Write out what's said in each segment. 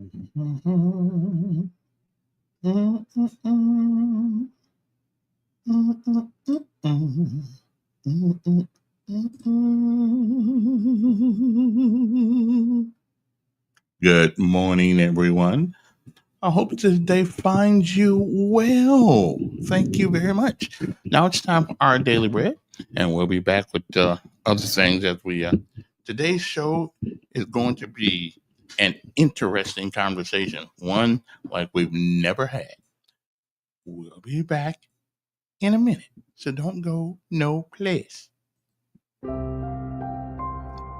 Good morning, everyone. I hope this day finds you well. Thank you very much. Now it's time for our daily bread, and we'll be back with other things as we. Today's show is going to be an interesting conversation, one like we've never had. We'll be back in a minute, so don't go no place.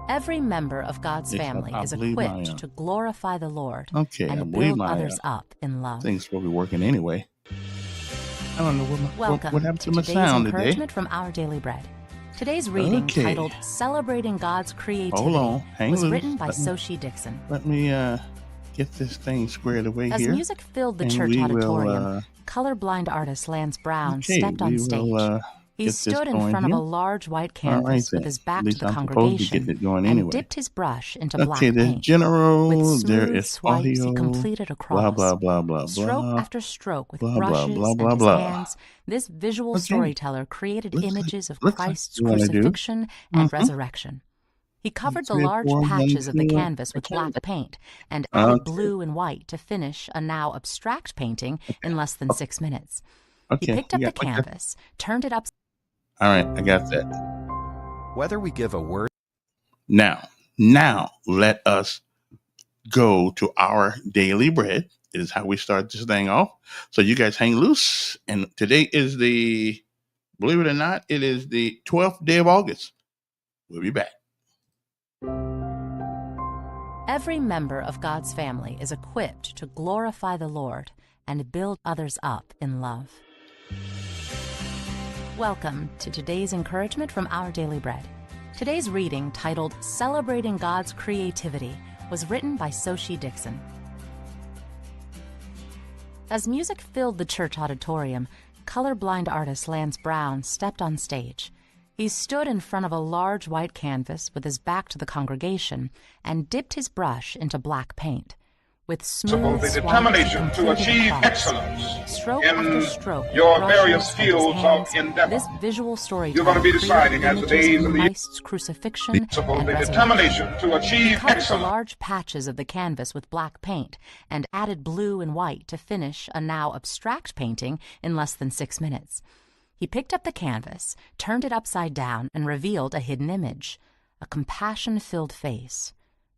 Every member of God's family is equipped to glorify the Lord and build others up in love. Things will be working anyway. I don't know what happened to my today's sound encouragement today. from Our Daily Bread. Today's reading, titled Celebrating God's Creativity, was written by Soshi Dixon. Let me get this thing squared away As here. As music filled the church auditorium, colorblind artist Lance Brown stepped on stage. He stood in front of a large white canvas with his back to the congregation and dipped his brush into black paint. With smooth swipes, he completed a cross. Stroke after stroke with brushes and his hands, this visual storyteller created images of Christ's crucifixion and resurrection. He covered the large patches of the canvas with black paint and added blue and white to finish a now abstract painting in less than 6 minutes. He picked up the canvas, turned it up. All right, I got that. Whether we give a word. Now, let us go to our daily bread. It is how we start this thing off. So you guys hang loose. And today is believe it or not, it is the 12th day of August. We'll be back. Every member of God's family is equipped to glorify the Lord and build others up in love. Welcome to today's encouragement from Our Daily Bread. Today's reading, titled Celebrating God's Creativity, was written by Soshi Dixon. As music filled the church auditorium, colorblind artist Lance Brown stepped on stage. He stood in front of a large white canvas with his back to the congregation and dipped his brush into black paint. With smooth the determination to achieve excellence stroke in after stroke, your various fields of endeavor. This visual story You're going to be deciding as the days of the Christ's crucifixion and the resurrection. determination to achieve He covered excellence. the large patches of the canvas with black paint and added blue and white to finish a now abstract painting in less than 6 minutes. He picked up the canvas, turned it upside down, and revealed a hidden image, a compassion-filled face,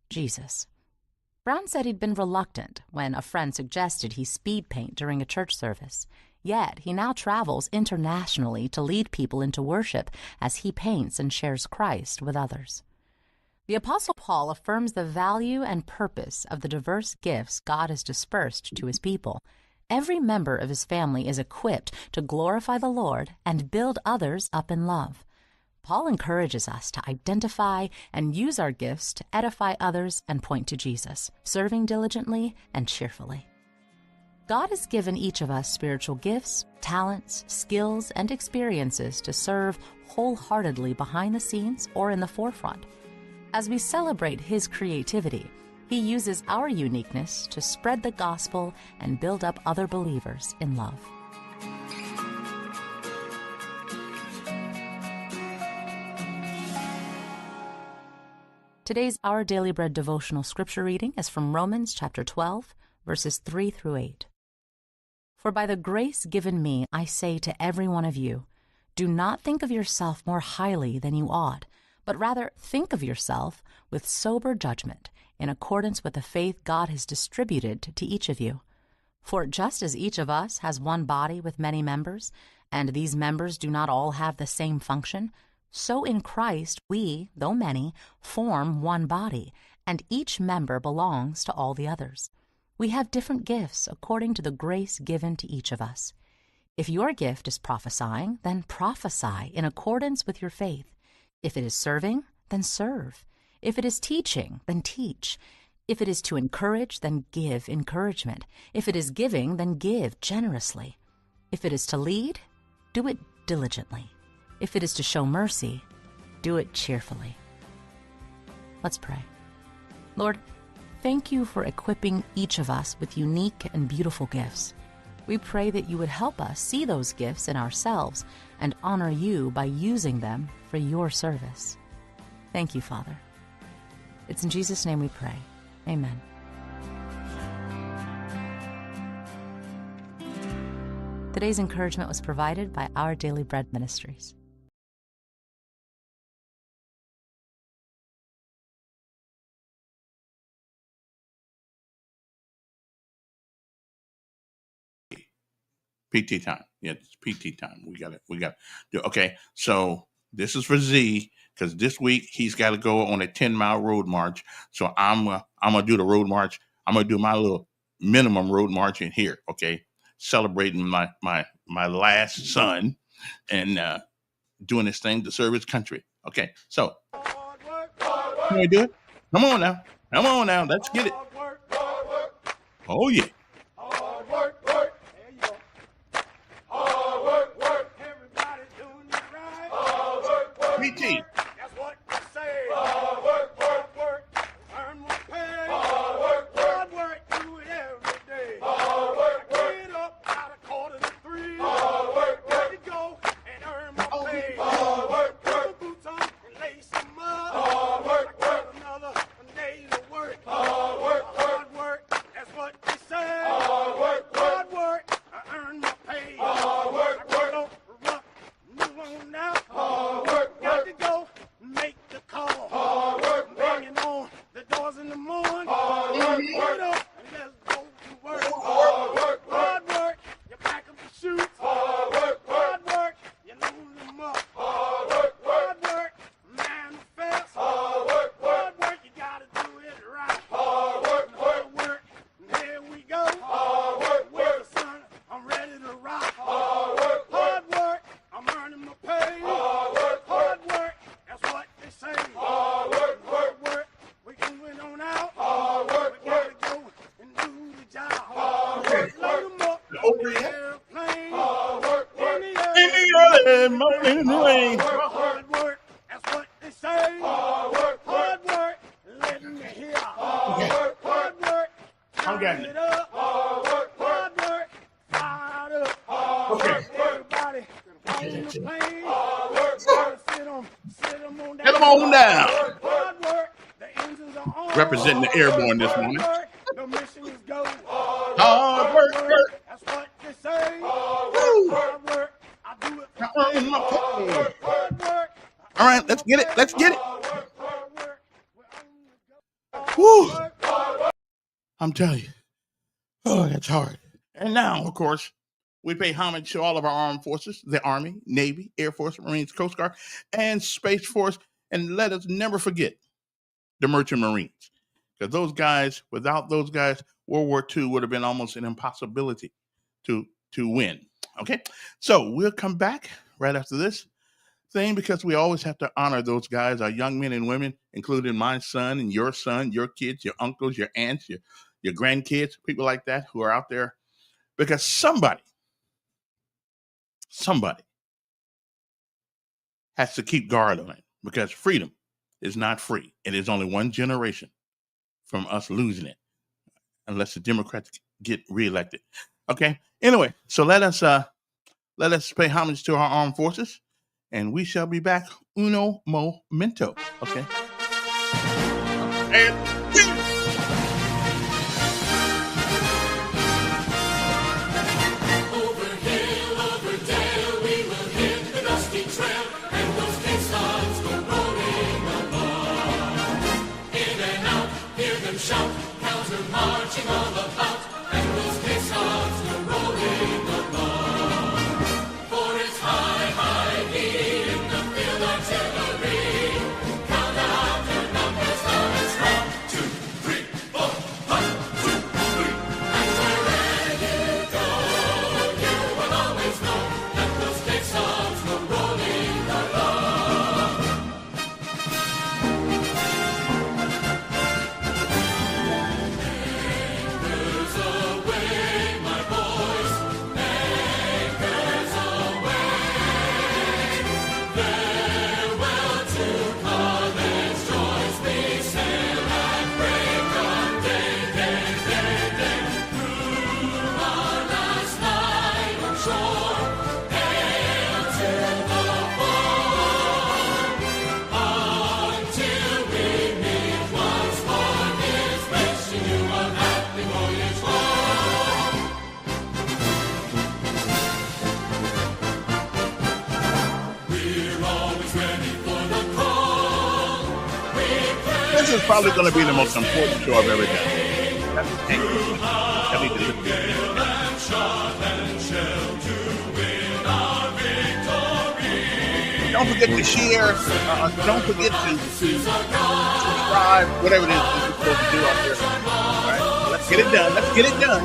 Jesus. Brown said he'd been reluctant when a friend suggested he speed paint during a church service. Yet he now travels internationally to lead people into worship as he paints and shares Christ with others. The Apostle Paul affirms the value and purpose of the diverse gifts God has dispersed to his people. Every member of his family is equipped to glorify the Lord and build others up in love. Paul encourages us to identify and use our gifts to edify others and point to Jesus, serving diligently and cheerfully. God has given each of us spiritual gifts, talents, skills, and experiences to serve wholeheartedly behind the scenes or in the forefront. As we celebrate His creativity, He uses our uniqueness to spread the gospel and build up other believers in love. Today's Our Daily Bread devotional scripture reading is from Romans chapter 12, verses 3 through 8. For by the grace given me, I say to every one of you, do not think of yourself more highly than you ought, but rather think of yourself with sober judgment, in accordance with the faith God has distributed to each of you. For just as each of us has one body with many members, and these members do not all have the same function, so in Christ we, though many, form one body, and each member belongs to all the others. We have different gifts according to the grace given to each of us. If your gift is prophesying, then prophesy in accordance with your faith. If it is serving, then serve. If it is teaching, then teach. If it is to encourage, then give encouragement. If it is giving, then give generously. If it is to lead, do it diligently. If it is to show mercy, do it cheerfully. Let's pray. Lord, Thank you for equipping each of us with unique and beautiful gifts. We pray that you would help us see those gifts in ourselves and honor you by using them for your service. Thank you, Father. It's in Jesus' name we pray. Amen. Today's encouragement was provided by Our Daily Bread Ministries. PT time. Yeah, it's PT time. We got to do. Okay, so this is for Z because this week he's got to go on a 10-mile road march. So I'm gonna do the road march. I'm gonna do my little minimum road march in here. Okay, celebrating my last son and doing this thing to serve his country. Okay, so can we do it? Come on now. Let's get it. Oh yeah. PT. That's what they say. Hard work, earn my pay. Hard work, do it every day. I get up out of 2:45. Got to go and earn my pay. Put my boots on and lace them up. I got another day's of work. Hard work, that's what they say. Hard work, I earn my pay. I got to move on now. Got to go make the call. Banging on the doors in the morning. Get up and let's go to work. Hard work, you pack up the shoes. Hard work, you load them up. Hard work, manifest. Hard work, you gotta do it right. Hard work, and here we go. With the sun, I'm ready to rock. Hard work, I'm earning my pay. Hard work, that's what they say. Hard work, we moving on out. We gotta go and do the job. Load them up, Over here. airplane. In the early morning rain. Hard work, that's what they say. Hard work, letting me hear. Hard work, I'm getting it. up. Hard work, fired up. Okay. Everybody on the plane. Sit 'em on down. Get 'em on down. Hard work, the engines are on. Representing the airborne this morning. Hard work, the mission is go. Hard work. That's what they say. Woo. Hard work, I do it for I earn my pay. hard work. All right, let's get it. Let's get it. Hard work, we're on the go. Woo. I'm telling you. Oh, that's hard. And now, of course, we pay homage to all of our armed forces, the Army, Navy, Air Force, Marines, Coast Guard, and Space Force. And let us never forget the Merchant Marines. Because those guys, without those guys, World War II would have been almost an impossibility to win. Okay? So we'll come back right after this thing because we always have to honor those guys, our young men and women, including my son and your kids, your uncles, your aunts, your grandkids, people like that who are out there. Because somebody has to keep guard on it because freedom is not free. It is only one generation from us losing it unless the Democrats get reelected. Okay. Anyway, so let us pay homage to our armed forces and we shall be back uno momento. Okay. And is probably going to be the most important show I've ever done. That's the thing. I need to listen to it. Don't forget to share. Don't forget to subscribe. Whatever it is you're supposed to do out there. All right, let's get it done. Let's get it done.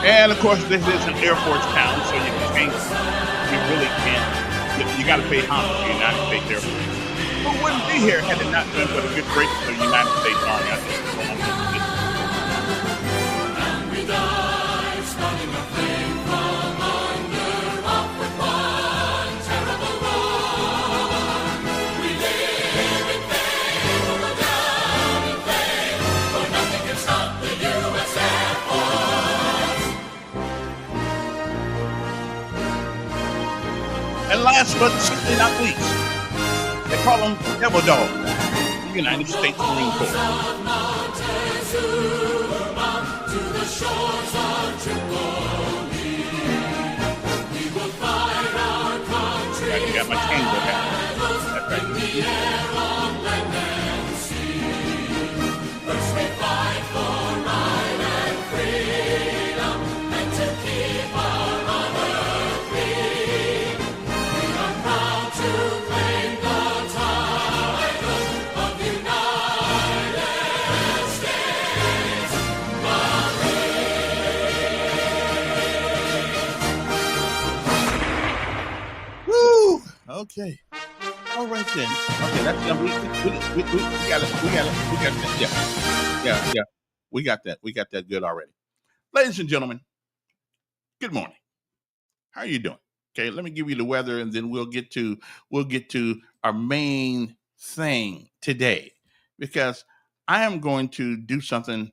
And of course, this is an Air Force town, so you really can't. You got to pay homage to the United States Air Force. Who wouldn't be here had it not been for the good graces of the United States Army out there? And last but certainly not least, they call them Devil Dog, the United States Marine Corps. Right, you got my tango hat. That's right. Okay. All right then. Okay, that's we got it. Yeah. We got that. We got that good already. Ladies and gentlemen, good morning. How are you doing? Okay, let me give you the weather, and then we'll get to our main thing today, because I am going to do something.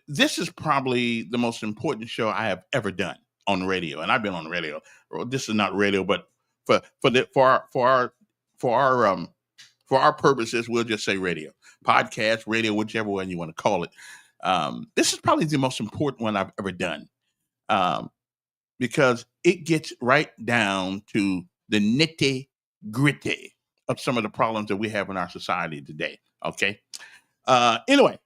This is probably the most important show I have ever done on radio, and I've been on the radio. Well, this is not radio, but for our purposes, we'll just say radio, podcast, radio, whichever one you want to call it. This is probably the most important one I've ever done, because it gets right down to the nitty gritty of some of the problems that we have in our society today. Okay. Anyway,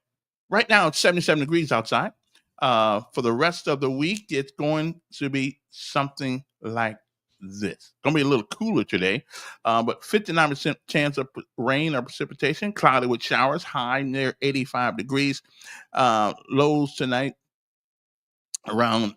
right now it's 77 degrees outside. For the rest of the week, it's going to be something like this. It's going to be a little cooler today, but 59% chance of rain or precipitation, cloudy with showers, high near 85 degrees. Lows tonight around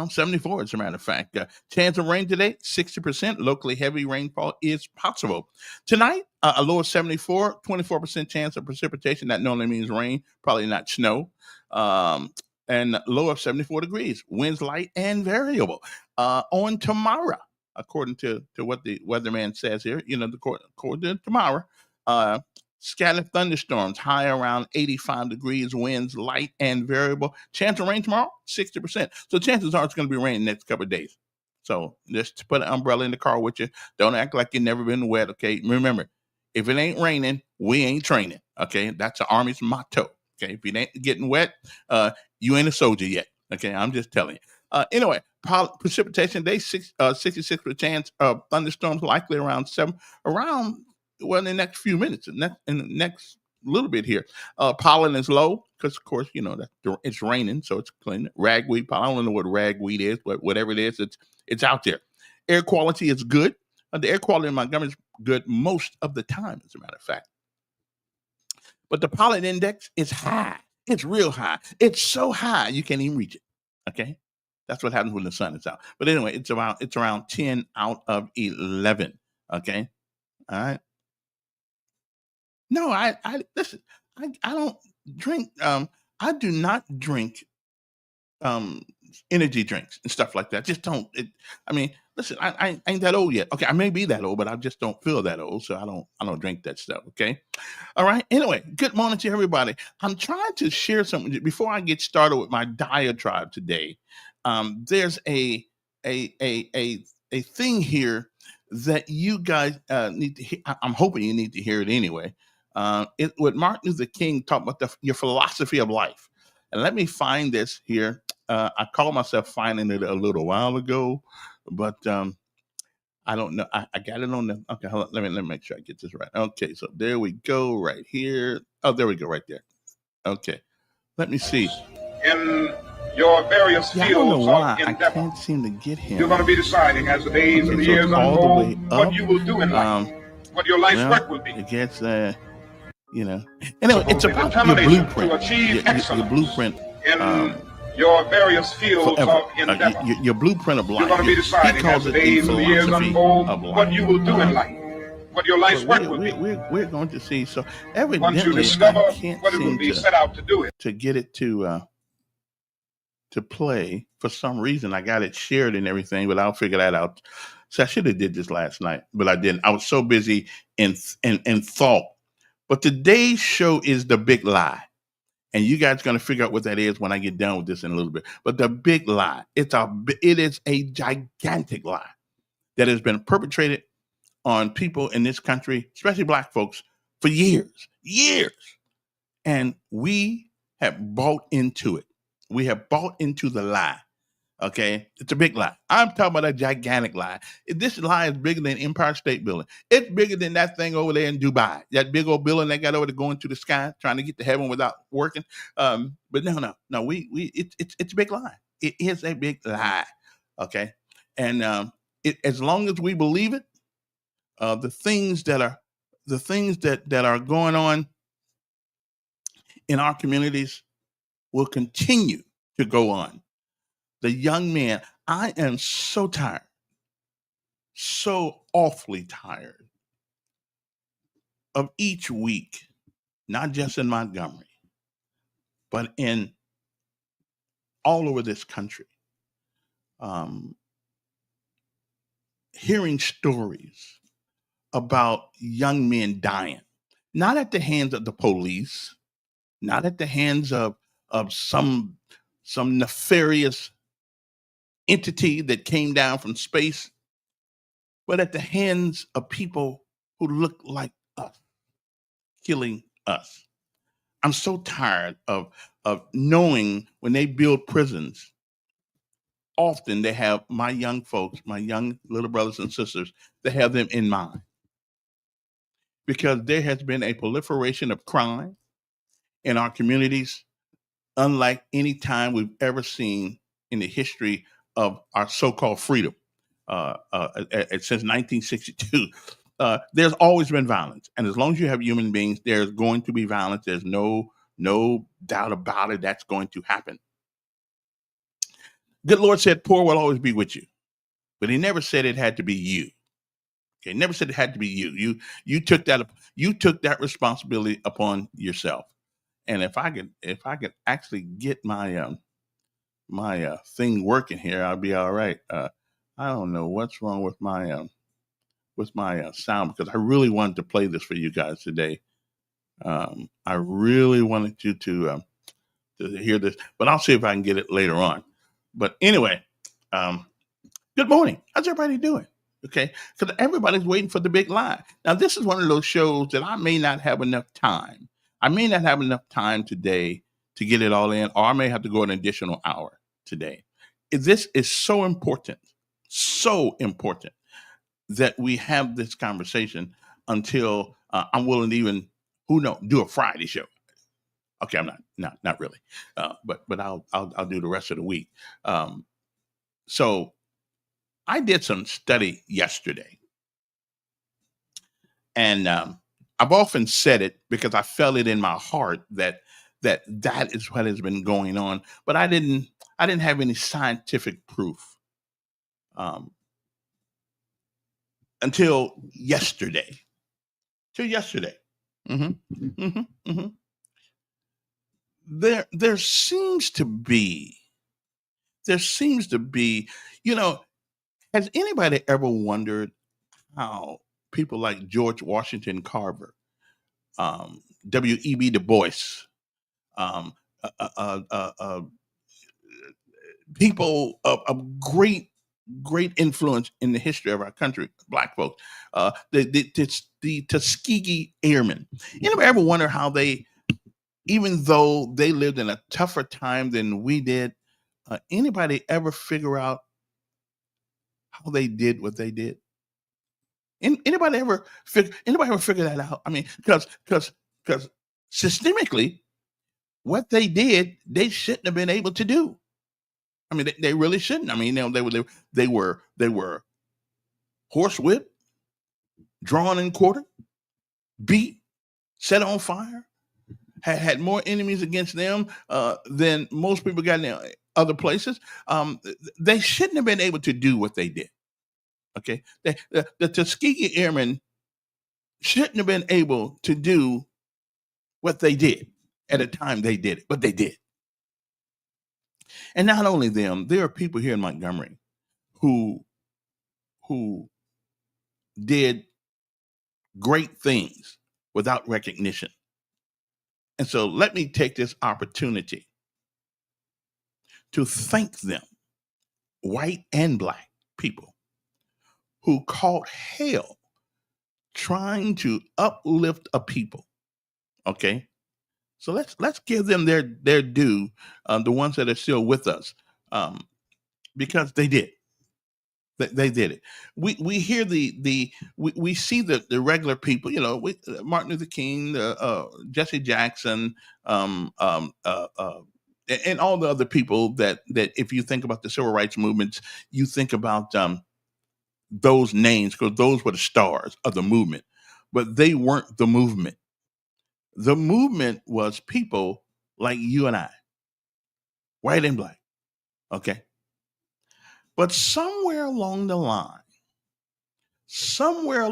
74, as a matter of fact. Chance of rain today, 60%. Locally heavy rainfall is possible. Tonight, a low of 74, 24% chance of precipitation. That normally means rain, probably not snow. And low of 74 degrees. Winds light and variable. On tomorrow, according to what the weatherman says here, according to tomorrow, scattered thunderstorms, high around 85 degrees, winds light and variable. Chance of rain tomorrow, 60%. So chances are it's going to be raining the next couple of days. So just put an umbrella in the car with you. Don't act like you've never been wet, okay? Remember, if it ain't raining, we ain't training, okay? That's the Army's motto, okay? If it ain't getting wet, you ain't a soldier yet, okay? I'm just telling you. Anyway, precipitation day, 66% chance of thunderstorms, likely around in the next few minutes, in the next little bit here. Pollen is low because, of course, it's raining, so it's clean. Ragweed pollen, I don't know what ragweed is, but whatever it is, it's out there. Air quality is good. The air quality in Montgomery is good most of the time, as a matter of fact. But the pollen index is high. It's real high. It's so high you can't even reach it. Okay, that's what happens when the sun is out. But anyway, it's around 10 out of 11. Okay, all right. No, I listen. I don't drink. I do not drink energy drinks and stuff like that. Just don't. Listen. I ain't that old yet. Okay, I may be that old, but I just don't feel that old, so I don't drink that stuff. Okay, all right. Anyway, good morning to everybody. I'm trying to share something before I get started with my diatribe today. There's a thing here that you guys need to hear. I'm hoping you need to hear it anyway. What Martin Luther King talked about your philosophy of life. And let me find this here. I called myself finding it a little while ago, but I don't know. I got it on the. Okay, hold on. Let me make sure I get this right. Okay, so there we go, right here. Oh, there we go, right there. Okay, let me see. in your various Yeah, I don't know fields why of I endeavor. can't seem to get him. You're going to be deciding as the days and Okay, the so years it's all the unfold way what up. you will do in life, what your life's Well, work will be. it gets you know. Anyway, it's The about your determination blueprint. to achieve Your excellence blueprint. in your various fields Forever. of endeavor. Your blueprint of You're life. going to be He deciding as calls the it the days and the years philosophy unfold of life. what you will do in life, what your life's But work will be. we're going to see. So Once you evidently, discover I can't what it will seem be set out to do it. to get it to play for some reason. I got it shared and everything, but I'll figure that out. So I should have did this last night, but I didn't. I was so busy in thought. But today's show is the big lie. And you guys are going to figure out what that is when I get done with this in a little bit. But the big lie, it is a gigantic lie that has been perpetrated on people in this country, especially Black folks, for years. And we have bought into it. We have bought into the lie. Okay, it's a big lie. I'm talking about a gigantic lie. This lie is bigger than Empire State Building. It's bigger than that thing over there in Dubai. That big old building that got over there going to the sky, trying to get to heaven without working. But no. It's a big lie. It is a big lie. Okay, and as long as we believe it, the things that are going on in our communities will continue to go on. The young man, I am so tired, so awfully tired of each week, not just in Montgomery, but in all over this country, hearing stories about young men dying, not at the hands of the police, not at the hands of some nefarious entity that came down from space, but at the hands of people who look like us, killing us. I'm so tired of knowing when they build prisons, often they have my young folks, my young little brothers and sisters, they have them in mind. Because there has been a proliferation of crime in our communities unlike any time we've ever seen in the history of our so-called freedom since 1962. There's always been violence, and as long as you have human beings, there's going to be violence. There's no doubt about it. That's going to happen. Good Lord said, "Poor will always be with you," but He never said it had to be you. Okay, never said it had to be you. You took that responsibility upon yourself. And if I could actually get my thing working here, I'll be all right. I don't know what's wrong with my sound, because I really wanted to play this for you guys today. I really wanted you to hear this, but I'll see if I can get it later on. But anyway, good morning. How's everybody doing? Okay, because everybody's waiting for the big lie. Now, this is one of those shows that I may not have enough time. I may not have enough time today to get it all in, or I may have to go an additional hour today. This is so important that we have this conversation until I'm willing to even, do a Friday show. Okay, I'm not really, but I'll do the rest of the week. So I did some study yesterday, and I've often said it because I felt it in my heart that is what has been going on, but I didn't have any scientific proof until yesterday. Mm-hmm. Mm-hmm. Mm-hmm. There seems to be, has anybody ever wondered how people like George Washington Carver, W.E.B. Du Bois, um, people of great great influence in the history of our country, black folks. The Tuskegee Airmen. Anybody ever wonder how they, even though they lived in a tougher time than we did, anybody ever figure out how they did what they did? Anybody ever figure that out? I mean, because systemically, what they did, they shouldn't have been able to do. I mean, they really shouldn't. I mean, they were horsewhipped, drawn and quartered, beat, set on fire, had more enemies against them than most people got in other places. They shouldn't have been able to do what they did. Okay, the Tuskegee Airmen shouldn't have been able to do what they did at the time they did it, but they did. And not only them, there are people here in Montgomery who did great things without recognition. And so let me take this opportunity to thank them, white and black people, who caught hell trying to uplift a people. Okay, so let's give them their due, the ones that are still with us, because they did. They did it. We hear we see the regular people, Martin Luther King, Jesse Jackson, and all the other people that if you think about the civil rights movements, you think about those names because those were the stars of the movement, but they weren't the movement. The movement was people like you and I, white and black. Okay. But somewhere along the line, somebody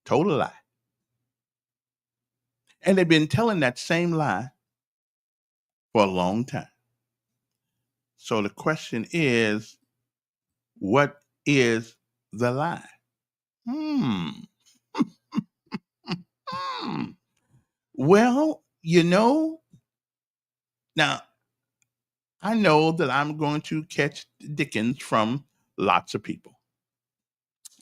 told a lie. And they've been telling that same lie for a long time. So the question is, what is the lie? Well, now I know that I'm going to catch Dickens from lots of people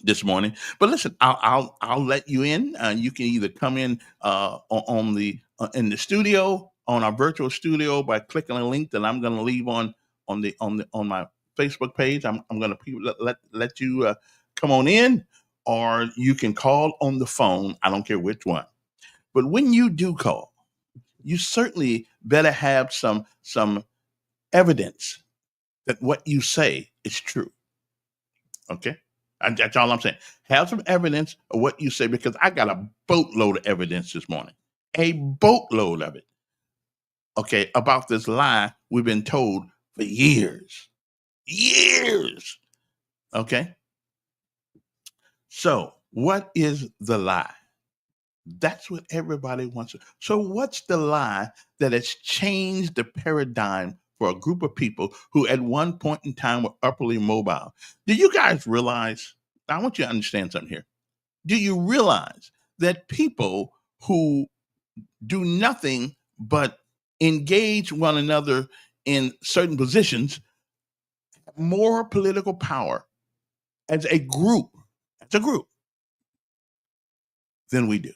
this morning, but listen, I'll let you in. You can either come in on the in the studio, on our virtual studio, by clicking a link that I'm going to leave on my Facebook page. I'm going to let you come on in, or you can call on the phone. I don't care which one, but when you do call, you certainly better have some evidence that what you say is true. Okay? And that's all I'm saying. Have some evidence of what you say, because I got a boatload of evidence this morning. A boatload of it. Okay, about this lie we've been told for years. Years. Okay? So, what is the lie? That's what everybody wants to. So, what's the lie that has changed the paradigm for a group of people who at one point in time were upperly mobile? Do you guys realize? I want you to understand something here. Do you realize that people who do nothing but engage one another in certain positions have more political power as a group than we do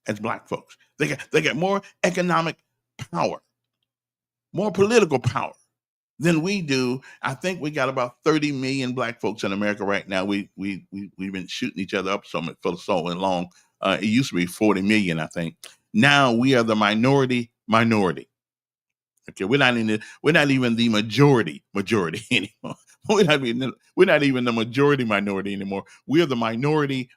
as black folks? They get more economic power, more political power than we do. I think we got about 30 million black folks in America right now. We've been shooting each other up for so long. It used to be 40 million, I think. Now we are the minority. Okay, we're not even the majority anymore. We're not even the majority minority anymore. We're the minority.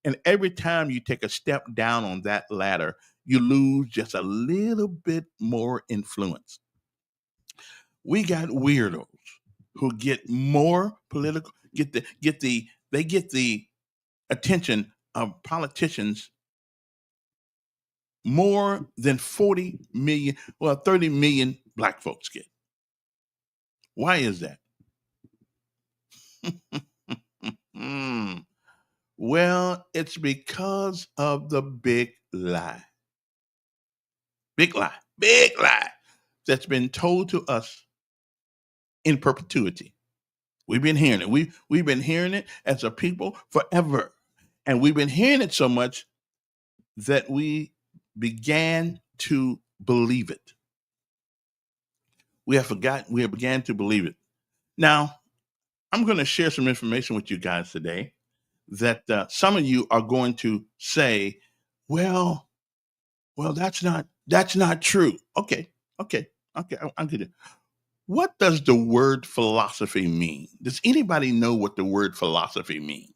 And every time you take a step down on that ladder, you lose just a little bit more influence. We got weirdos who get more political, get the attention of politicians more than 40 million, 30 million black folks get. Why is that? Well, it's because of the big lie. Big lie that's been told to us in perpetuity. We've been hearing it. We've been hearing it as a people forever. And we've been hearing it so much that we began to believe it. We have began to believe it. Now, I'm going to share some information with you guys today that some of you are going to say, well, that's not true. Okay. I'll get it. What does the word philosophy mean? Does anybody know what the word philosophy means?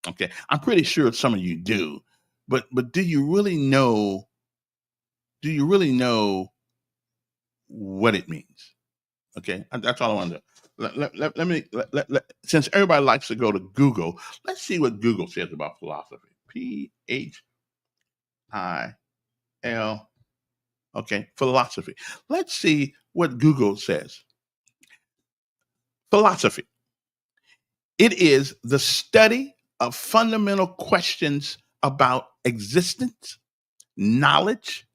Okay, I'm pretty sure some of you do, but do you really know? Do you really know what it means? Okay, that's all I want to do. Since everybody likes to go to Google, let's see what Google says about philosophy. PHIL. Okay, philosophy. Let's see what Google says. Philosophy. It is the study of fundamental questions about existence, knowledge,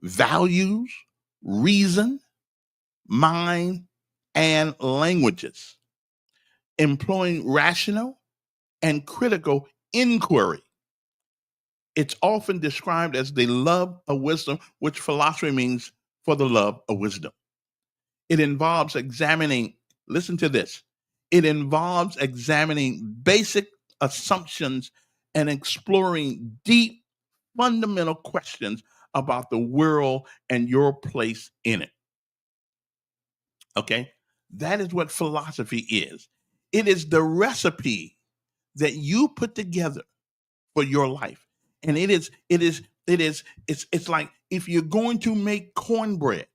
values, reason, mind, and languages, employing rational and critical inquiry. It's often described as the love of wisdom, which philosophy means for the love of wisdom. It involves examining, listen to this, it involves examining basic assumptions and exploring deep, fundamental questions about the world and your place in it. Okay? That is what philosophy is. It is the recipe that you put together for your life. And it's like if you're going to make cornbread,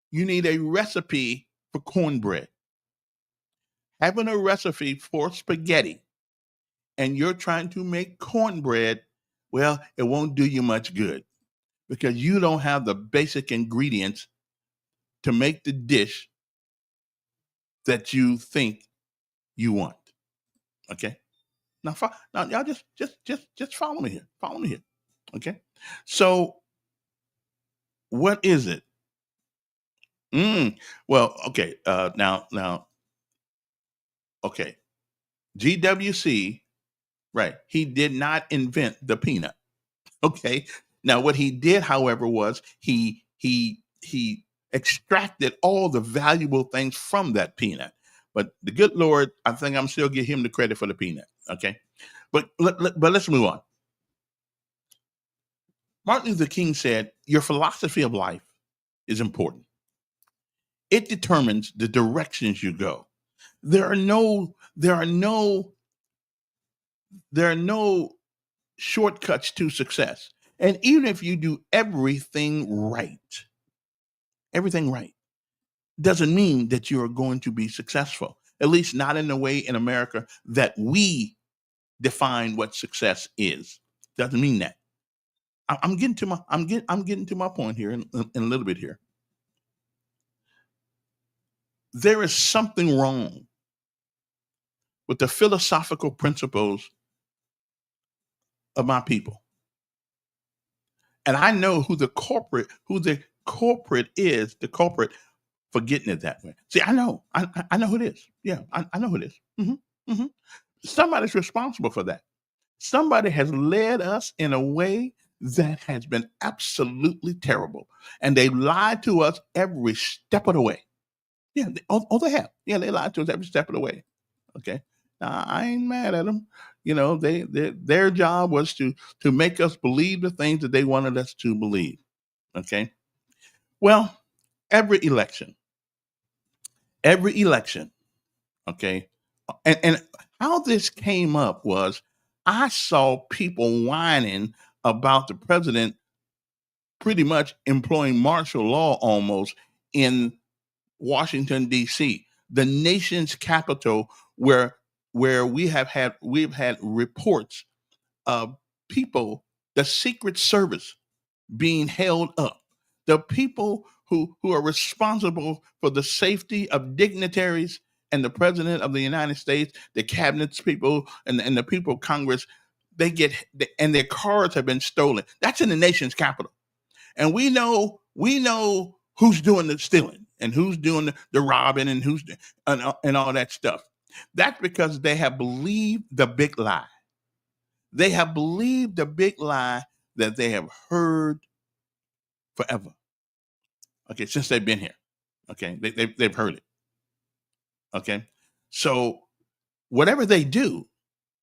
you need a recipe for cornbread. Having a recipe for spaghetti and you're trying to make cornbread, well, it won't do you much good because you don't have the basic ingredients to make the dish that you think you want. Okay? Now y'all just follow me here. Follow me here. Okay? So what is it? Well, okay. Now, okay. GWC, right? He did not invent the peanut. Okay. Now, what he did, however, was he extracted all the valuable things from that peanut. But the good Lord, I think I'm still give him the credit for the peanut. Okay. But let's move on. Martin Luther King said, "Your philosophy of life is important. It determines the directions you go. There are no shortcuts to success. And even if you do everything right, doesn't mean that you are going to be successful. At least not in the way in America that we define what success is. Doesn't mean that. I'm getting to my point here in a little bit here. There is something wrong with the philosophical principles of my people. And I know who the culprit is, the culprit for getting it that way. See, I know who it is. Yeah, I know who it is. Somebody's responsible for that. Somebody has led us in a way that has been absolutely terrible. And they lied to us every step of the way. Yeah, they have. Yeah, they lied to us every step of the way. Okay. Now, I ain't mad at them. You know, their job was to make us believe the things that they wanted us to believe. Okay. Well, every election. Okay. And how this came up was I saw people whining about the president pretty much employing martial law almost in Washington, D.C., the nation's capital, where we've had reports of people, the Secret Service being held up, the people who are responsible for the safety of dignitaries and the president of the United States, the cabinets people and the people of Congress, and their cars have been stolen. That's in the nation's capital. And we know who's doing the stealing. and who's doing the robbing and and all that stuff. That's because they have believed the big lie. They have believed the big lie that they have heard forever. Okay, since they've been here. Okay, they've heard it. Okay, so whatever they do,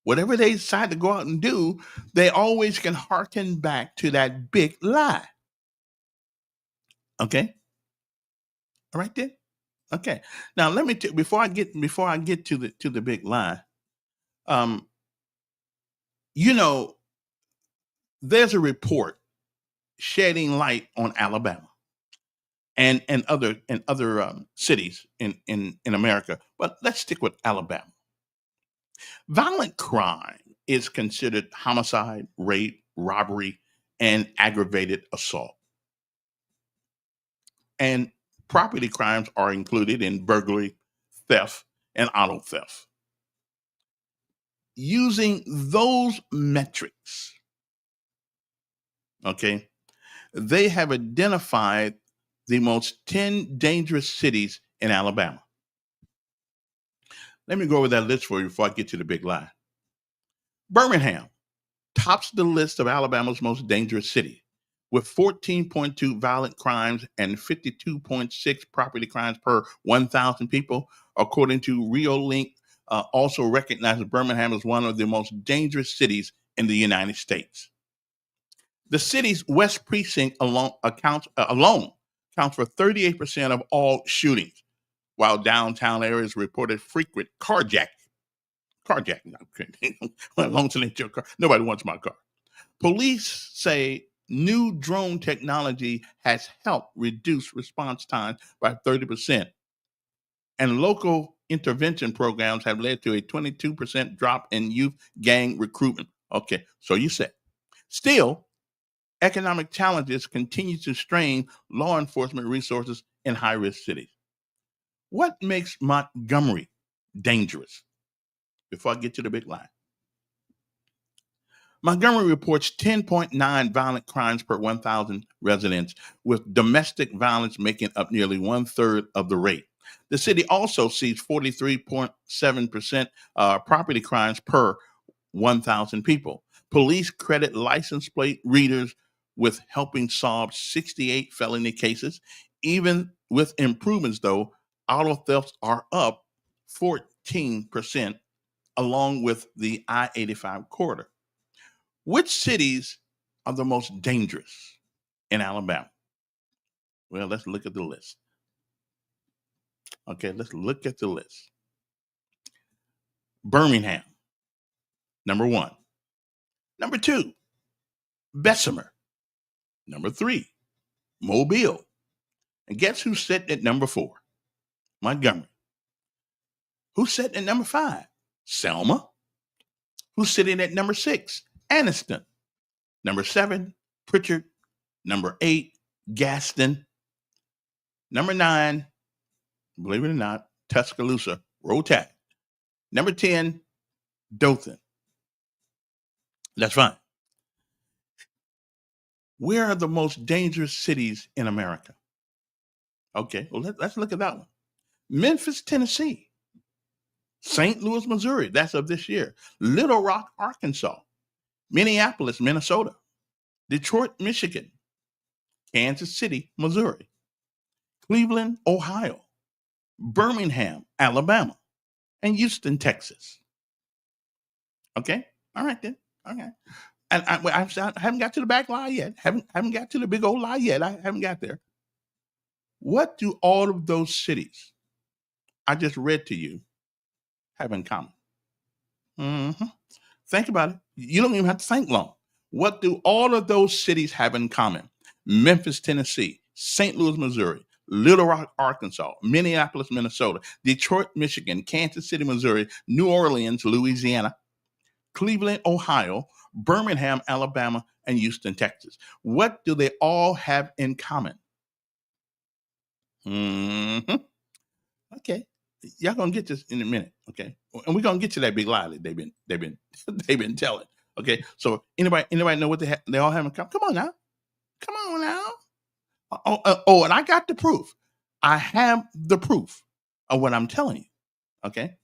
whatever they decide to go out and do, they always can hearken back to that big lie. Okay, all right then. Okay, now let me before I get to the big lie. You know, there's a report shedding light on Alabama and other cities in America, but let's stick with Alabama. Violent crime is considered homicide, rape, robbery, and aggravated assault. And property crimes are included in burglary, theft, and auto theft. Using those metrics, okay, they have identified the most 10 dangerous cities in Alabama. Let me go over that list for you before I get to the big lie. Birmingham tops the list of Alabama's most dangerous cities with 14.2 violent crimes and 52.6 property crimes per 1,000 people, according to Reolink. Also recognizes Birmingham as one of the most dangerous cities in the United States. The city's West Precinct alone accounts for 38% of all shootings, while downtown areas reported frequent carjacking. Long to let your car. Nobody wants my car. Police say new drone technology has helped reduce response times by 30%, and local intervention programs have led to a 22% drop in youth gang recruitment. Okay, so you said. Still, economic challenges continue to strain law enforcement resources in high-risk cities. What makes Montgomery dangerous? Before I get to the big lie. Montgomery reports 10.9 violent crimes per 1,000 residents, with domestic violence making up nearly 1/3 of the rate. The city also sees 43.7% property crimes per 1,000 people. Police credit license plate readers with helping solve 68 felony cases. Even with improvements, though, auto thefts are up 14%, along with the I-85 corridor. Which cities are the most dangerous in Alabama? Well, let's look at the list. Okay, let's look at the list. Birmingham, number 1. Number 2, Bessemer. Number 3, Mobile. And guess who's sitting at number 4? Montgomery. Who's sitting at number 5? Selma. Who's sitting at number 6? Anniston. Number 7, Pritchard. Number 8, Gaston. Number 9, believe it or not, Tuscaloosa, roll tide. Number 10, Dothan. That's fine. Where are the most dangerous cities in America? Okay, well, let's look at that one. Memphis, Tennessee. St. Louis, Missouri. That's of this year. Little Rock, Arkansas. Minneapolis, Minnesota. Detroit, Michigan. Kansas City, Missouri. Cleveland, Ohio. Birmingham, Alabama. And Houston, Texas. Okay, all right then. Okay. And I haven't got to the back lie yet. Haven't got to the big old lie yet. I haven't got there. What do all of those cities I just read to you have in common? Mm-hmm. Think about it. You don't even have to think long. What do all of those cities have in common? Memphis, Tennessee, St. Louis, Missouri, Little Rock, Arkansas, Minneapolis, Minnesota, Detroit, Michigan, Kansas City, Missouri, New Orleans, Louisiana, Cleveland, Ohio, Birmingham, Alabama, and Houston, Texas. What do they all have in common? Mm-hmm. Okay, y'all gonna get this in a minute. Okay, and we're gonna get to that big lie that they've been telling. Okay, so anybody know what they all have in common? Come on now. Oh, and I got the proof. I have the proof of what I'm telling you. Okay.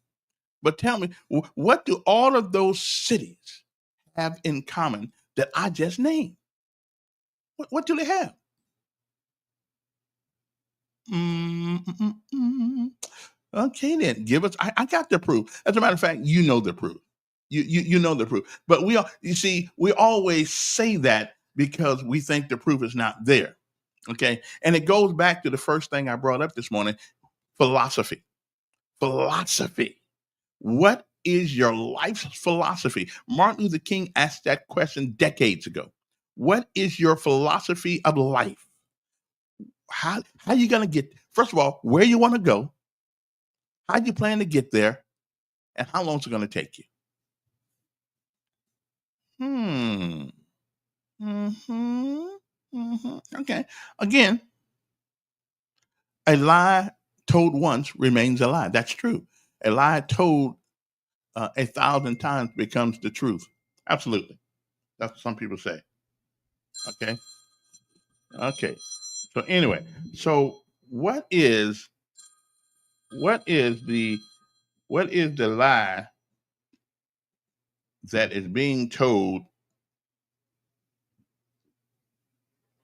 But tell me, what do all of those cities have in common that I just named? What do they have? Mm, mm, mm, mm. Okay, then give us. I got the proof. As a matter of fact, you know the proof. You know the proof. But you see, we always say that because we think the proof is not there. Okay, and it goes back to the first thing I brought up this morning: philosophy. Philosophy. What is your life's philosophy? Martin Luther King asked that question decades ago. What is your philosophy of life? How you gonna get? First of all, where you want to go? How you plan to get there? And how long is it going to take you? Hmm. Okay. Again, a lie told once remains a lie. That's true. A lie told 1,000 times becomes the truth. Absolutely. That's what some people say. Okay. Okay. So anyway, so what is the lie that is being told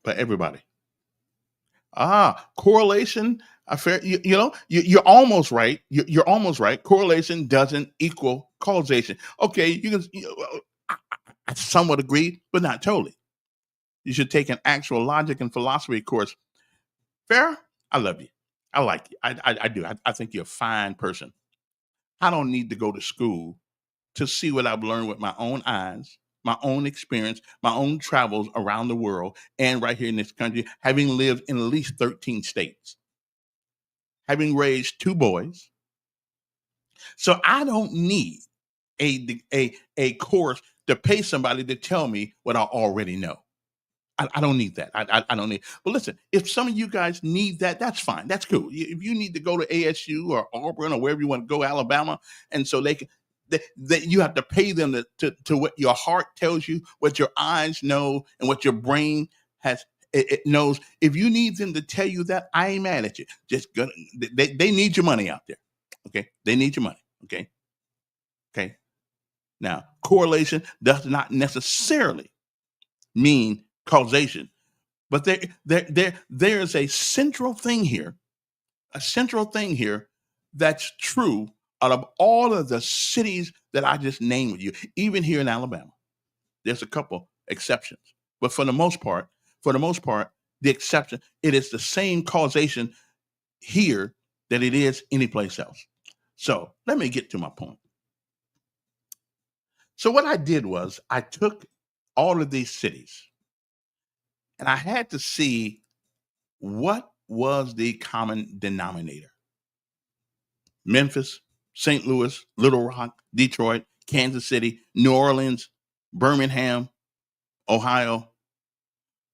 by everybody? Correlation. You're almost right. You're almost right. Correlation doesn't equal causation. Okay, you can. I somewhat agree, but not totally. You should take an actual logic and philosophy course. Fair. I love you. I like you. I do. I think you're a fine person. I don't need to go to school to see what I've learned with my own eyes, my own experience, my own travels around the world, and right here in this country, having lived in at least 13 states, having raised 2 boys. So I don't need a course to pay somebody to tell me what I already know. I don't need that. I don't need. But listen, if some of you guys need that, that's fine. That's cool. If you need to go to ASU or Auburn or wherever you want to go, Alabama, and so they can, that you have to pay them to what your heart tells you, what your eyes know, and what your brain has. It knows. If you need them to tell you that, I ain't mad at you. Just go. They need your money out there. Okay, they need your money. Okay. Okay. Now, correlation does not necessarily mean causation, but there's a central thing here, that's true out of all of the cities that I just named with you, even here in Alabama. There's a couple exceptions, but for the most part, the exception, it is the same causation here that it is anyplace else. So let me get to my point. So what I did was I took all of these cities and I had to see what was the common denominator. Memphis, St. Louis, Little Rock, Detroit, Kansas City, New Orleans, Birmingham, Ohio,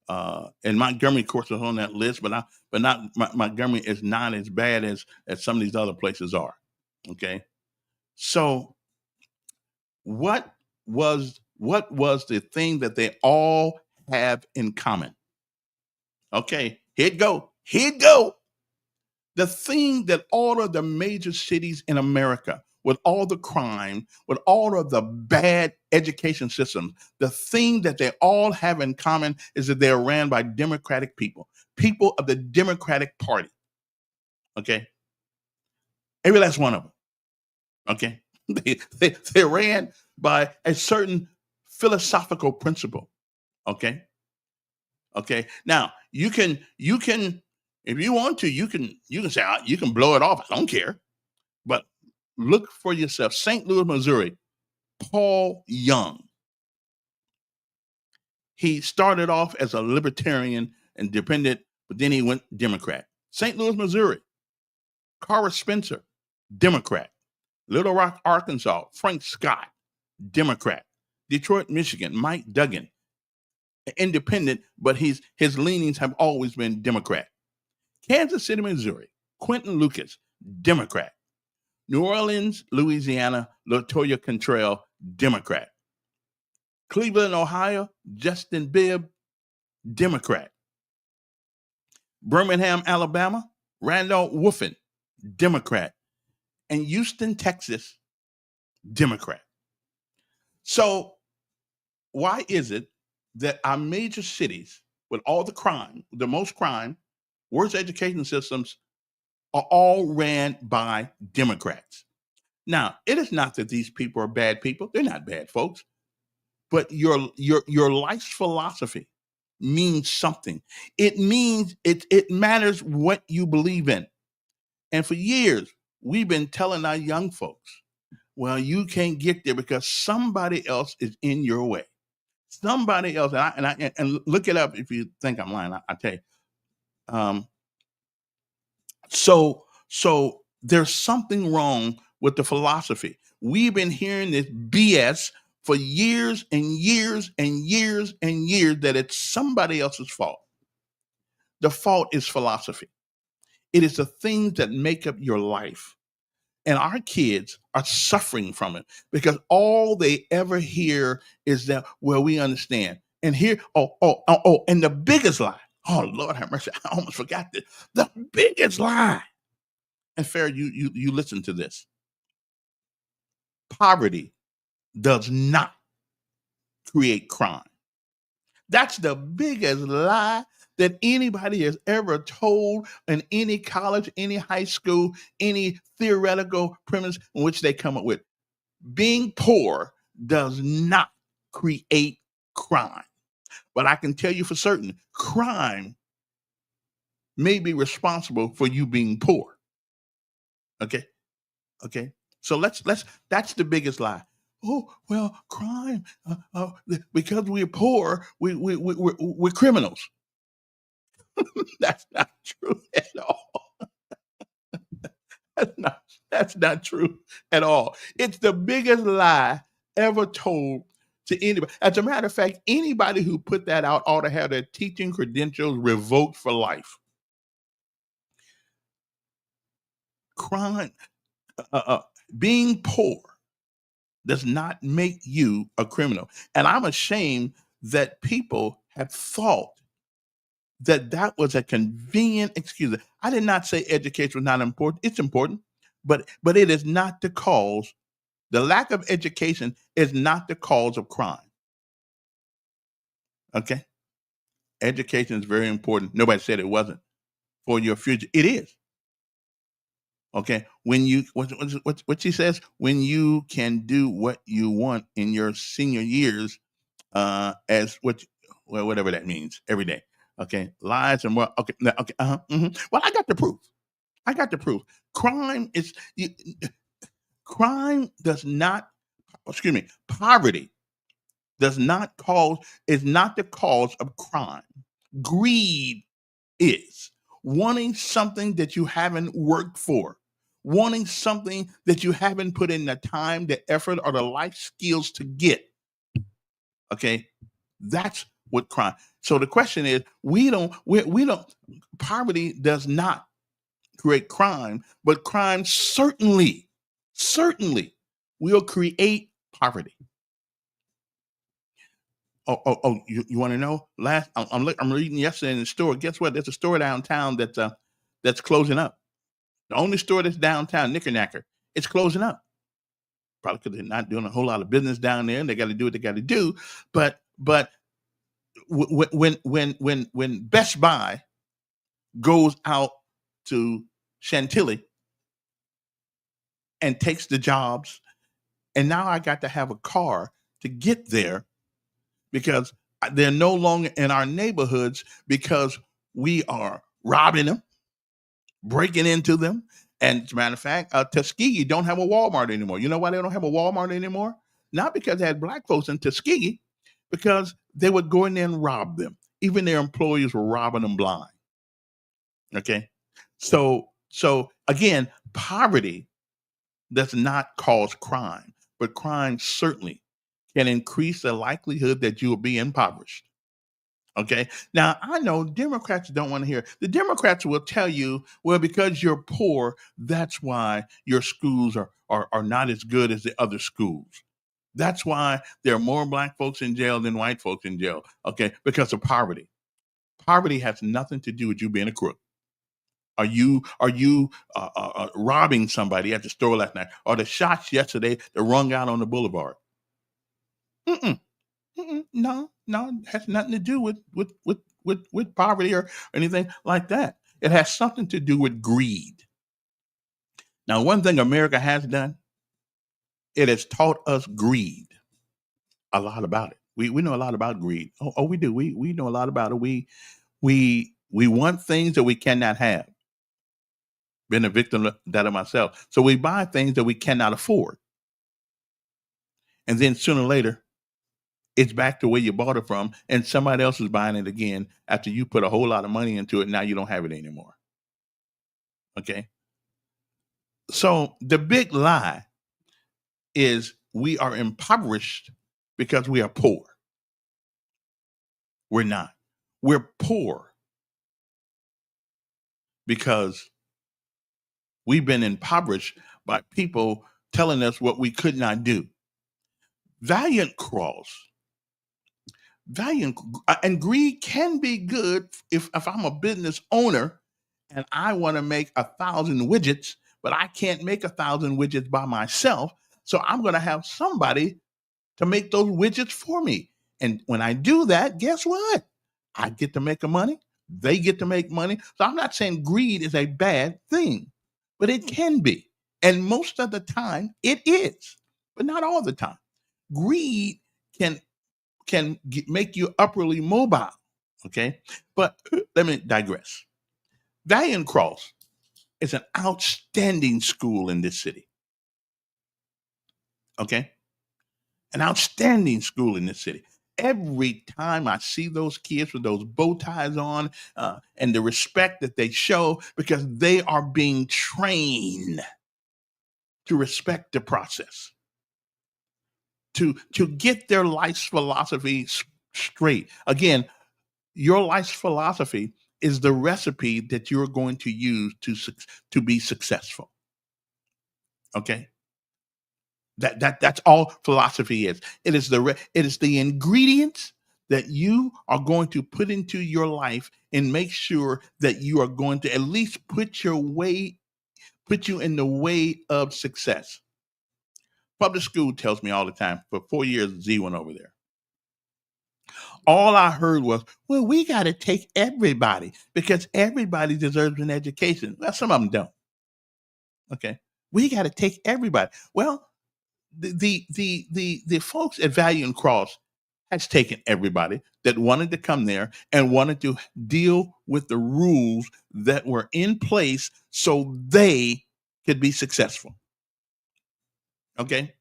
and Montgomery, of course, was on that list, but Montgomery is not as bad as some of these other places are. Okay, so what was the thing that they all have in common? Okay, here it go. The thing that all of the major cities in America, with all the crime, with all of the bad education systems, the thing that they all have in common is that they're ran by Democratic people of the Democratic Party. Okay, every last one of them. Okay, they ran by a certain philosophical principle. Okay. Now you can if you want to, you can say you can blow it off. I don't care, but look for yourself. St. Louis, Missouri. Paul Young. He started off as a libertarian, independent, but then he went Democrat. St. Louis, Missouri. Carter Spencer, Democrat. Little Rock, Arkansas. Frank Scott, Democrat. Detroit, Michigan. Mike Duggan, independent, but his leanings have always been Democrat. Kansas City, Missouri, Quentin Lucas, Democrat. New Orleans, Louisiana, LaToya Cantrell, Democrat. Cleveland, Ohio, Justin Bibb, Democrat. Birmingham, Alabama, Randolph Wolfen, Democrat. And Houston, Texas, Democrat. So why is it that our major cities with all the crime, the most crime, worst education systems are all ran by Democrats? Now, it is not that these people are bad people. They're not bad folks. But your life's philosophy means something. It means it matters what you believe in. And for years, we've been telling our young folks, well, you can't get there because somebody else is in your way. Somebody else, and look it up if you think I'm lying. I tell you. So there's something wrong with the philosophy. We've been hearing this BS for years and years and years and years that it's somebody else's fault. The fault is philosophy. It is the things that make up your life. And our kids are suffering from it because all they ever hear is that, well, we understand. And here, and the biggest lie, oh, Lord have mercy, I almost forgot this. The biggest lie. And Farrah, you listen to this. Poverty does not create crime. That's the biggest lie that anybody has ever told in any college, any high school, any theoretical premise in which they come up with. Being poor does not create crime. But I can tell you for certain, crime may be responsible for you being poor. Okay? So that's the biggest lie. Oh, well, crime, because we're poor, we're criminals. That's not true at all. That's not true at all. It's the biggest lie ever told to anybody. As a matter of fact, anybody who put that out ought to have their teaching credentials revoked for life. Crime, being poor does not make you a criminal. And I'm ashamed that people have thought that was a convenient excuse. I did not say education was not important. It's important, but it is not the cause. The lack of education is not the cause of crime. Okay? Education is very important. Nobody said it wasn't for your future. It is. Okay? When you what she says, when you can do what you want in your senior years, as whatever that means, every day. Okay, lies and what? Okay, Well, I got the proof. Crime does not. Excuse me. Poverty is not the cause of crime. Greed is. Wanting something that you haven't worked for, wanting something that you haven't put in the time, the effort, or the life skills to get. Okay, that's what crime. So the question is, we don't. Poverty does not create crime, but crime certainly will create poverty. You want to know? I'm reading yesterday in the store. Guess what? There's a store downtown that's closing up. The only store that's downtown, Knickernacker, it's closing up. Probably because they're not doing a whole lot of business down there, and they got to do what they got to do. But when Best Buy goes out to Chantilly and takes the jobs, and now I got to have a car to get there because they're no longer in our neighborhoods because we are robbing them, breaking into them. And as a matter of fact, Tuskegee don't have a Walmart anymore. You know why they don't have a Walmart anymore? Not because they had black folks in Tuskegee, because they would go in there and rob them. Even their employees were robbing them blind. Okay? So again, poverty does not cause crime, but crime certainly can increase the likelihood that you will be impoverished. Okay. Now, I know Democrats don't want to hear. The Democrats will tell you, well, because you're poor, that's why your schools are not as good as the other schools. That's why there are more black folks in jail than white folks in jail. Okay. Because of poverty. Poverty has nothing to do with you being a crook. Are you robbing somebody at the store last night? Or the shots yesterday that rung out on the boulevard? Mm-mm, no, it has nothing to do with poverty or anything like that. It has something to do with greed. Now, one thing America has done, it has taught us greed. A lot about it. We know a lot about greed. Oh, we do. We know a lot about it. We want things that we cannot have. Been a victim of that of myself. So we buy things that we cannot afford. And then sooner or later, it's back to where you bought it from, and somebody else is buying it again after you put a whole lot of money into it. Now you don't have it anymore. Okay. So the big lie is we are impoverished because we are poor. We're not. We're poor because we've been impoverished by people telling us what we could not do. Valiant and greed can be good if I'm a business owner and I want to make 1,000 widgets, but I can't make 1,000 widgets by myself. So I'm going to have somebody to make those widgets for me. And when I do that, guess what? I get to make money. They get to make money. So I'm not saying greed is a bad thing, but it can be. And most of the time it is, but not all the time. Greed can make you upwardly mobile. Okay. But let me digress. Valiant Cross is an outstanding school in this city. Okay. An outstanding school in this city. Every time I see those kids with those bow ties on and the respect that they show, because they are being trained to respect the process, to get their life's philosophy straight. Again, your life's philosophy is the recipe that you're going to use to be successful. Okay. That's all philosophy is. It is the ingredients that you are going to put into your life and make sure that you are going to at least put you in the way of success. Public school tells me all the time. For 4 years, Z went over there. All I heard was, well, we got to take everybody because everybody deserves an education. Well, some of them don't. Okay. We got to take everybody. Well, the folks at Valiant Cross has taken everybody that wanted to come there and wanted to deal with the rules that were in place so they could be successful. Okay.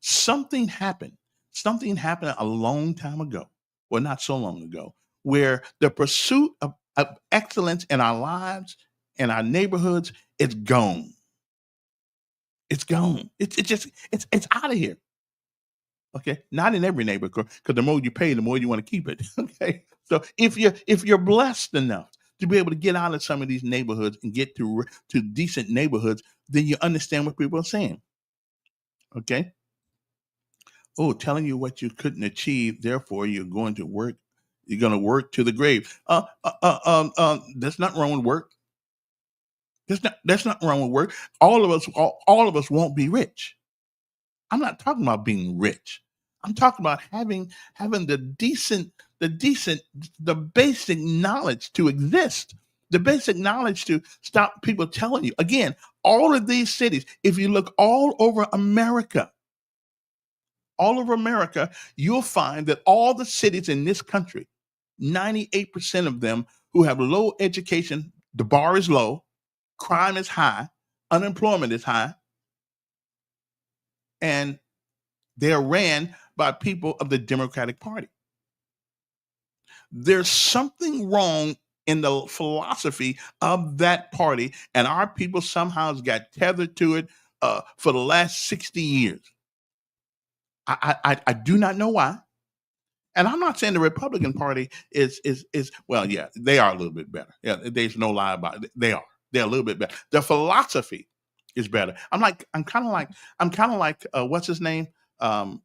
Something happened a long time ago, well, not so long ago, where the pursuit of excellence in our lives and our neighborhoods is gone. It's gone. It's out of here. Okay, not in every neighborhood, because the more you pay, the more you want to keep it. Okay, so if you're blessed enough to be able to get out of some of these neighborhoods and get to decent neighborhoods, then you understand what people are saying. Okay. Oh, telling you what you couldn't achieve, therefore you're going to work. You're going to work to the grave. That's not wrong with work. That's not wrong with work. All of us won't be rich. I'm not talking about being rich. I'm talking about having the basic knowledge to exist, the basic knowledge to stop people telling you. Again, all of these cities, if you look all over America, you'll find that all the cities in this country, 98% of them who have low education, the bar is low, crime is high, unemployment is high, and they're ran by people of the Democratic Party. There's something wrong in the philosophy of that party, and our people somehow has got tethered to it for the last 60 years. I do not know why. And I'm not saying the Republican Party is well, yeah, they are a little bit better. Yeah, there's no lie about it. They're a little bit better. The philosophy is better. I'm kind of like what's his name? The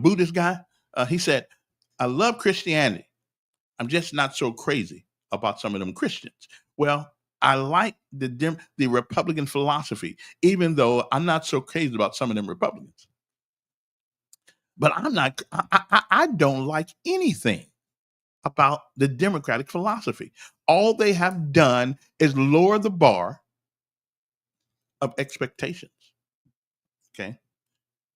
Buddhist guy. He said, "I love Christianity. I'm just not so crazy about some of them Christians. Well, I like the Republican philosophy, even though I'm not so crazy about some of them Republicans. But I'm not. I don't like anything about the Democratic philosophy. All they have done is lower the bar of expectations. Okay.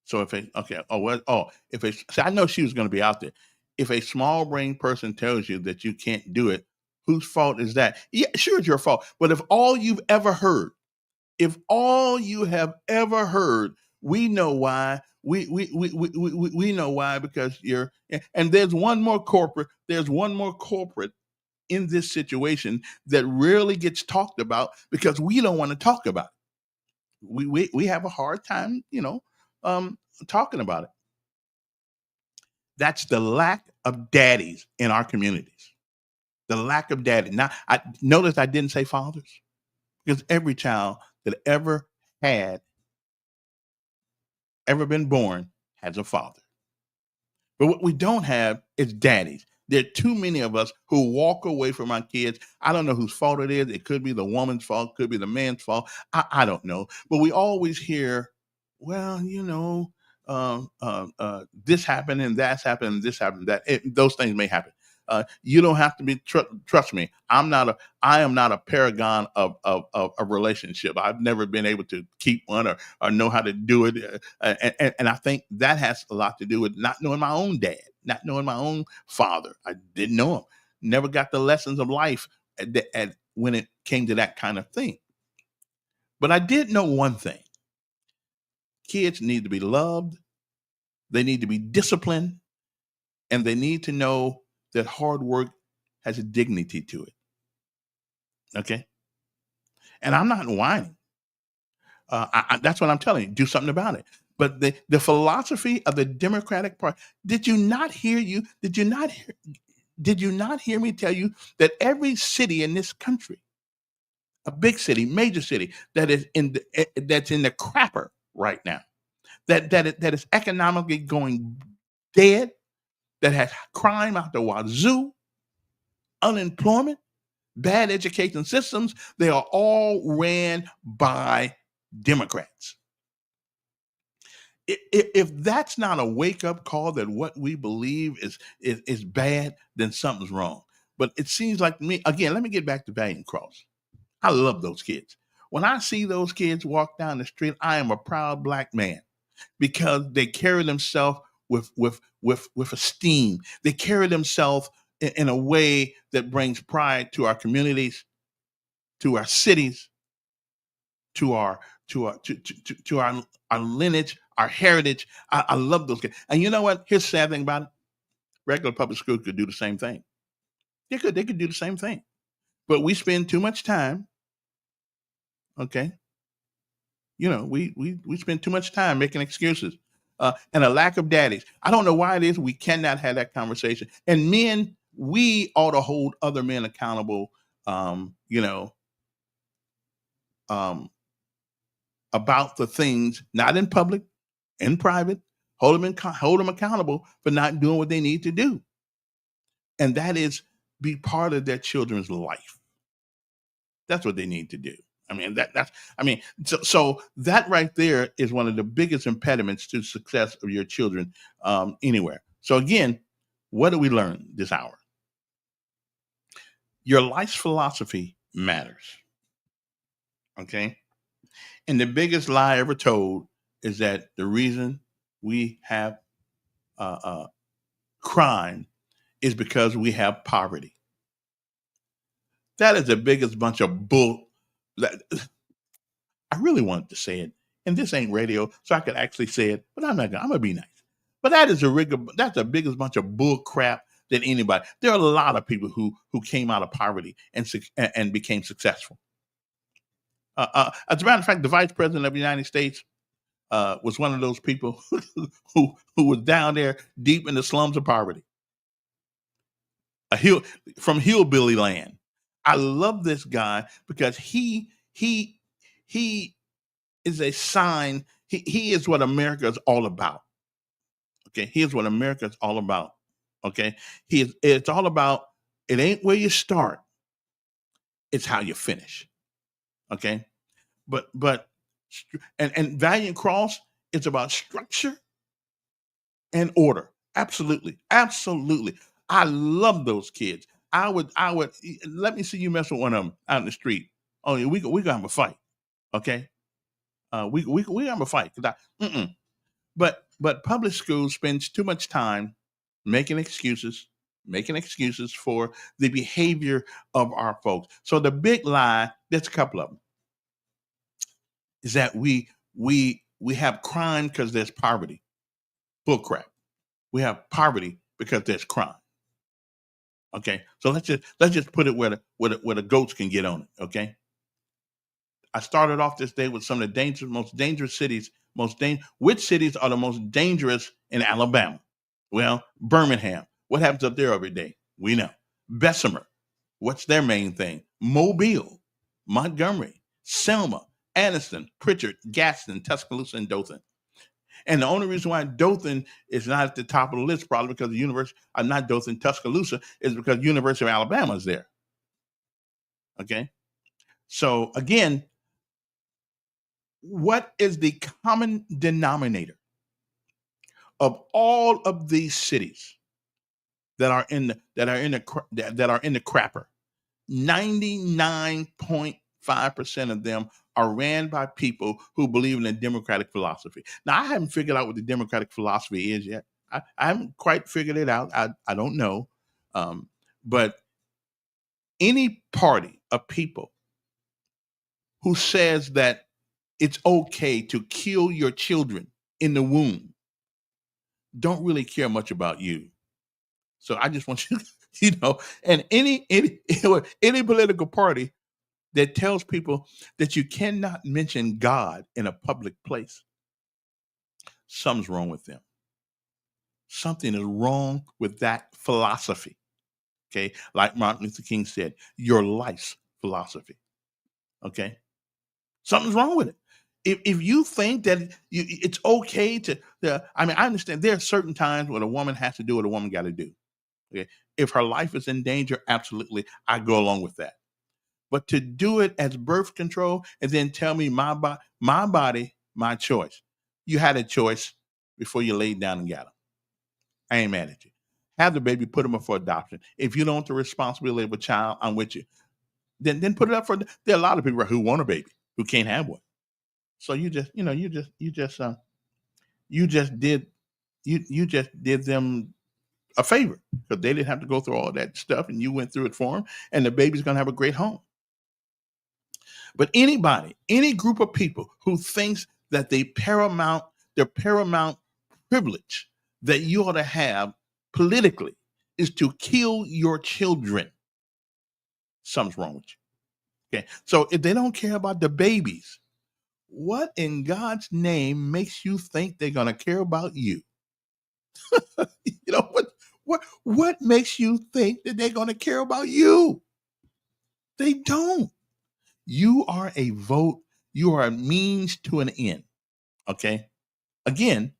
So if a okay, oh well, oh if a see, I know she was going to be out there. If a small brain person tells you that you can't do it, whose fault is that? Yeah, sure, it's your fault. But if all you've ever heard, if all you have ever heard, we know why. We know why because you're and there's one more corporate. There's one more corporate in this situation that rarely gets talked about because we don't want to talk about it. We have a hard time, talking about it. That's the lack of daddies in our communities. The lack of daddy. Now, I notice I didn't say fathers because every child that ever been born has a father. But what we don't have is daddies. There are too many of us who walk away from our kids. I don't know whose fault it is. It could be the woman's fault, could be the man's fault. I don't know. But we always hear, well, this happened and that's happened and this happened. Those things may happen. You don't have to be. Trust me, I am not a paragon of a relationship. I've never been able to keep one or know how to do it, and I think that has a lot to do with not knowing my own dad, not knowing my own father. I didn't know him. Never got the lessons of life when it came to that kind of thing. But I did know one thing: kids need to be loved, they need to be disciplined, and they need to know that hard work has a dignity to it. Okay. And I'm not whining. That's what I'm telling you. Do something about it. But the philosophy of the Democratic Party, did you not hear me tell you that every city in this country, a big city, major city, that's in the crapper right now, that is economically going dead, that has crime out the wazoo, unemployment, bad education systems, they are all ran by Democrats. If that's not a wake-up call that what we believe is bad, then something's wrong. But it seems like to me, again, let me get back to Valiant Cross. I love those kids. When I see those kids walk down the street, I am a proud Black man because they carry themselves with esteem. They carry themselves in a way that brings pride to our communities, to our cities, to our lineage, our heritage. I love those kids. And you know what? Here's the sad thing about it. Regular public schools could do the same thing. They could do the same thing. But we spend too much time, okay? We spend too much time making excuses. And a lack of daddies. I don't know why it is we cannot have that conversation. And men, we ought to hold other men accountable, about the things, not in public, in private, hold them accountable for not doing what they need to do. And that is be part of their children's life. That's what they need to do. So that right there is one of the biggest impediments to success of your children anywhere. So again, what do we learn this hour? Your life's philosophy matters. Okay. And the biggest lie ever told is that the reason we have crime is because we have poverty. That is the biggest bunch of bull. I really wanted to say it, and this ain't radio, so I could actually say it, but I'm not gonna. I'm gonna be nice. But that's the biggest bunch of bull crap than anybody. There are a lot of people who came out of poverty and became successful. As a matter of fact, the vice president of the United States was one of those people who was down there deep in the slums of poverty, from hillbilly land. I love this guy because he is a sign. He is what America is all about. Okay, he is what America is all about. Okay, it's all about. It ain't where you start. It's how you finish. Okay. And Valiant Cross is about structure and order. Absolutely. Absolutely. I love those kids. I would let me see you mess with one of them out in the street. Oh, yeah, we gonna have a fight. Okay. We have a fight. But public school spends too much time making excuses, for the behavior of our folks. So the big lie, there's a couple of them, is that we have crime because there's poverty. Bull crap. We have poverty because there's crime. Okay, so let's just put it where the goats can get on it. Okay, I started off this day with some of the most dangerous cities. Which cities are the most dangerous in Alabama? Well, Birmingham. What happens up there every day? We know. Bessemer. What's their main thing? Mobile, Montgomery, Selma, Anniston, Pritchard, Gadsden, Tuscaloosa, and Dothan. And the only reason why Dothan is not at the top of the list, probably because the University, not Dothan, Tuscaloosa, is because the University of Alabama is there. Okay. So again, what is the common denominator of all of these cities that are in the crapper? 99.5% of them are ran by people who believe in the democratic philosophy. Now, I haven't figured out what the democratic philosophy is yet. I haven't quite figured it out. I don't know. But any party of people who says that it's okay to kill your children in the womb don't really care much about you. So I just want you, and any political party that tells people that you cannot mention God in a public place, something's wrong with them. Something is wrong with that philosophy. Okay, like Martin Luther King said, your life's philosophy. Okay, something's wrong with it. If you think that it's okay I understand there are certain times when a woman has to do what a woman got to do. Okay, if her life is in danger, absolutely, I go along with that. But to do it as birth control and then tell me my body, my choice. You had a choice before you laid down and got him. I ain't mad at you. Have the baby, put him up for adoption. If you don't want the responsibility of a child, I'm with you. Then put it up for. There are a lot of people who want a baby who can't have one. So you just did them a favor because they didn't have to go through all that stuff, and you went through it for them, and the baby's gonna have a great home. But any group of people who thinks that their paramount privilege that you ought to have politically is to kill your children, something's wrong with you. Okay, so if they don't care about the babies, what in God's name makes you think they're gonna care about you? What makes you think that they're gonna care about you? They don't. You are a vote. You are a means to an end. Okay. Again,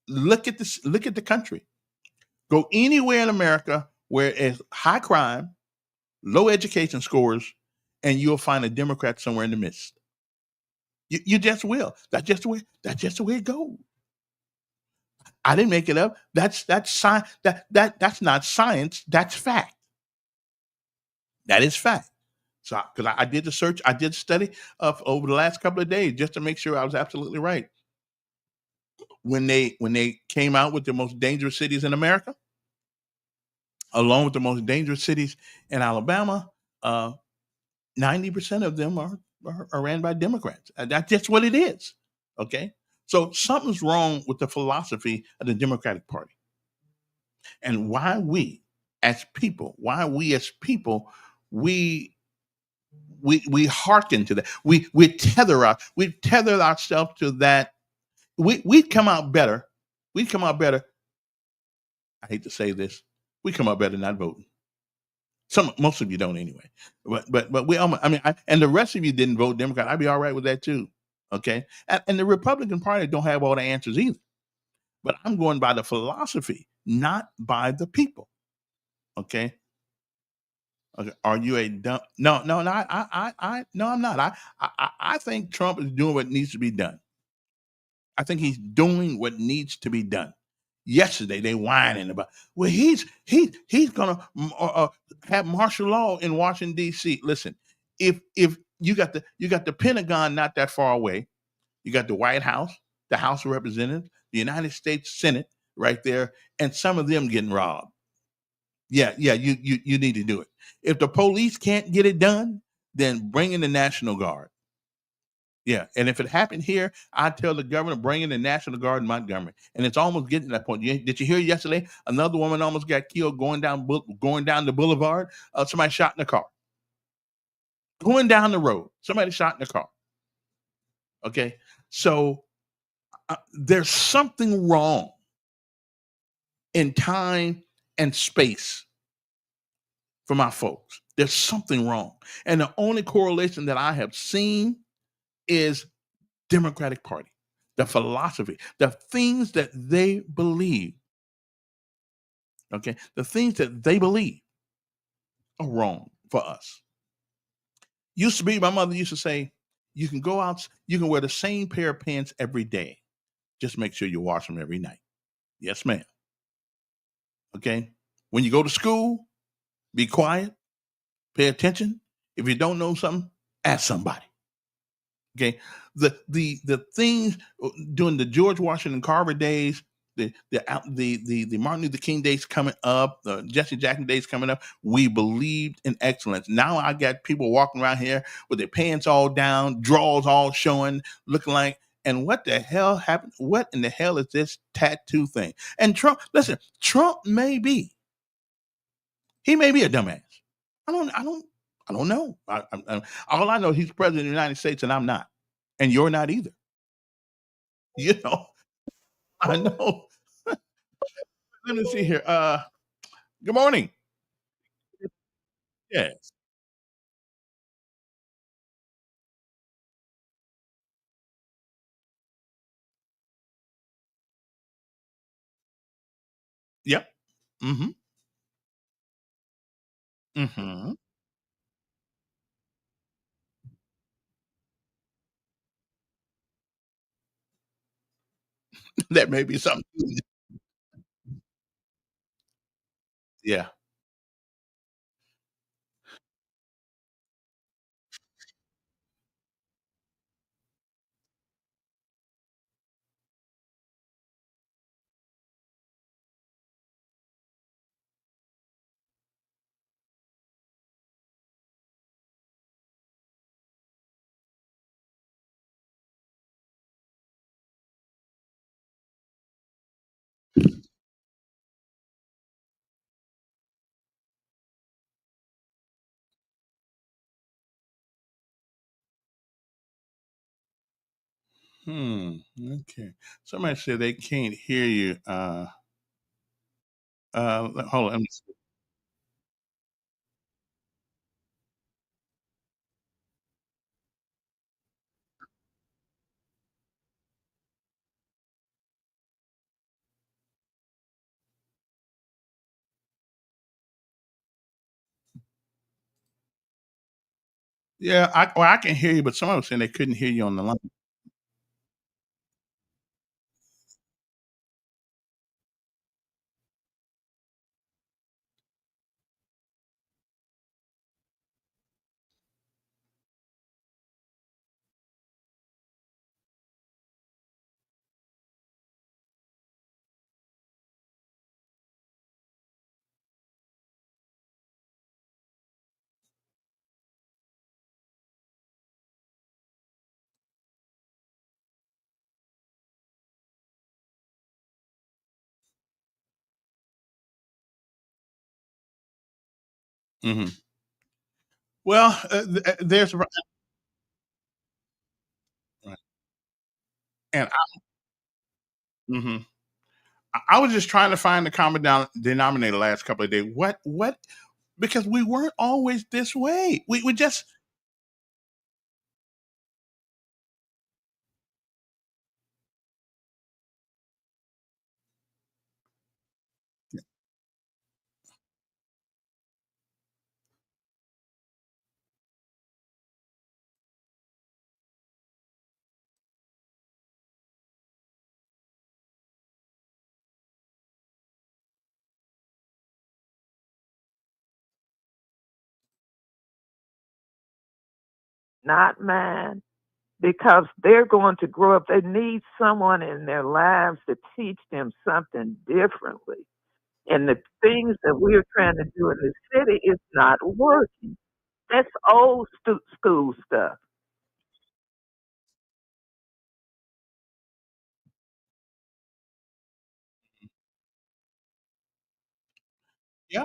look at this. Look at the country. Go anywhere in America where it's high crime, low education scores, and you'll find a Democrat somewhere in the midst. You just will. That's just the way it goes. I didn't make it up. That's science. That's not science. That's fact. That is fact. So, because I did the search, I did study over the last couple of days just to make sure I was absolutely right. When they came out with the most dangerous cities in America, along with the most dangerous cities in Alabama, 90% of them are ran by Democrats. That's just what it is. Okay, so something's wrong with the philosophy of the Democratic Party, and why we as people, we hearken to that. We tether ourselves to that. We'd come out better. We'd come out better. I hate to say this. We come out better not voting. Most of you don't anyway. But we almost, and the rest of you didn't vote Democrat. I'd be all right with that too. Okay. And the Republican Party don't have all the answers either. But I'm going by the philosophy, not by the people. Okay. Okay. Are you a dumb? No, no, no. No, I'm not. I think Trump is doing what needs to be done. I think he's doing what needs to be done. Yesterday they whining about, well, he's gonna have martial law in Washington D.C. Listen, if you got the Pentagon not that far away, you got the White House, the House of Representatives, the United States Senate right there, and some of them getting robbed. Yeah, yeah, you need to do it. If the police can't get it done, then bring in the National Guard. Yeah, and if it happened here, I tell the governor bring in the National Guard in Montgomery, and it's almost getting to that point. Did you hear yesterday? Another woman almost got killed going down the boulevard. Somebody shot in the car going down the road. Somebody shot in the car. Okay, so there's something wrong in time and space for my folks. There's something wrong, and the only correlation that I have seen is Democratic Party, the philosophy, the things that they believe. Okay, the things that they believe are wrong for us. Used to be, my mother used to say, you can go out, you can wear the same pair of pants every day. Just make sure you wash them every night. Yes, ma'am. Okay. When you go to school, be quiet, pay attention. If you don't know something, ask somebody. Okay, the things during the George Washington Carver days, the Martin Luther King days coming up, the Jesse Jackson days coming up, we believed in excellence. Now I got people walking around here with their pants all down, drawers all showing, looking like. And what the hell happened? What in the hell is this tattoo thing? And Trump, listen, Trump he may be a dumbass. I don't, I don't, I don't know. All I know, he's president of the United States, and I'm not, and you're not either. You know, I know. Let me see here. Good morning. Yes. Yep. Mm-hmm. Mm-hmm. That may be something. Yeah. Hmm. Okay. Somebody said they can't hear you. Hold on. Let me see. Yeah, I can hear you, but somebody was saying they couldn't hear you on the line. Hmm. Well, there's right, and mhm. I was just trying to find the common denominator the last couple of days. What? Because we weren't always this way. We just not mine, because they're going to grow up. They need someone in their lives to teach them something differently. And the things that we're trying to do in the city is not working. That's old school stuff. Yeah.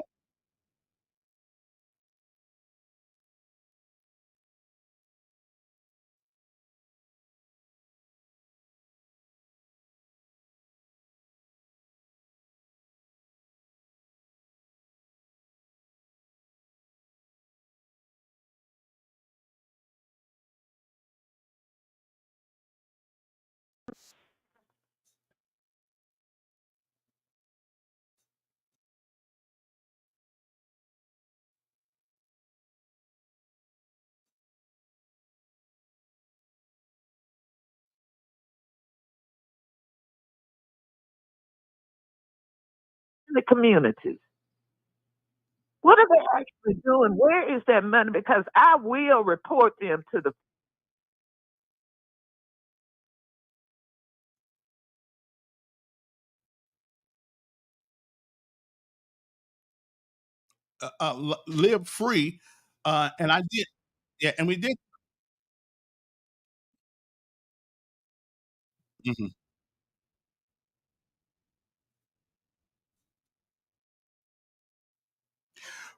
In the communities. What are they actually doing? Where is that money? Because I will report them to the Live free. And I did. Yeah. And we did. Mhm.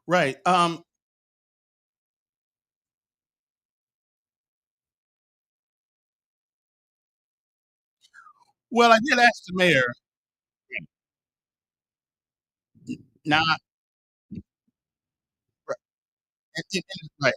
Right. Well, I did ask the mayor. Now, right.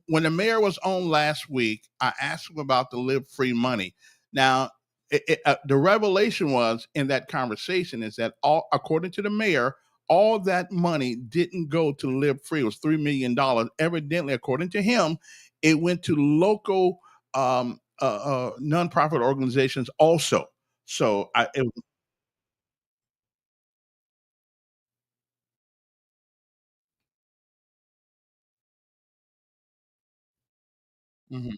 When the mayor was on last week, I asked him about the Live Free money. Now, the revelation was in that conversation is that all, according to the mayor, all that money didn't go to Live Free. It was $3 million. Evidently, according to him, it went to local nonprofit organizations also. So Mhm.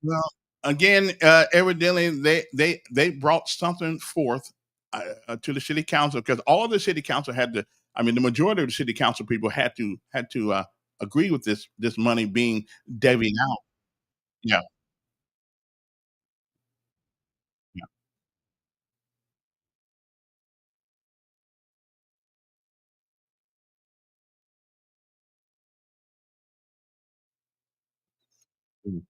Well, again, evidently they brought something forth to the city council because all the city council had to. I mean, the majority of the city council people had to agree with this money being divvied out. Yeah, yeah. Mm,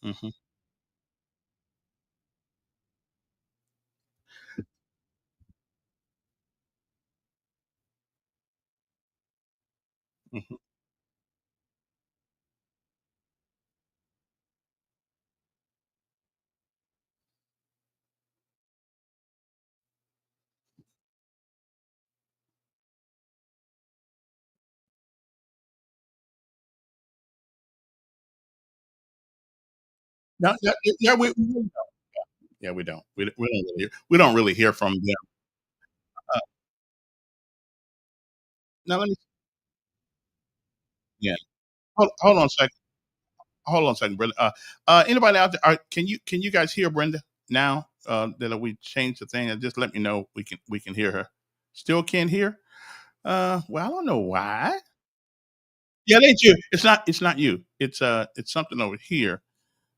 mhm, mhm. No, yeah, yeah, we really don't. Yeah, we don't. We don't really hear from them. Uh, Now let me. Yeah, hold on a second. Hold on a second, Brenda. Anybody out there? Can you guys hear Brenda now? That we changed the thing, and just let me know we can hear her. Still can't hear. Well, I don't know why. Yeah, it ain't you. It's not you. It's something over here.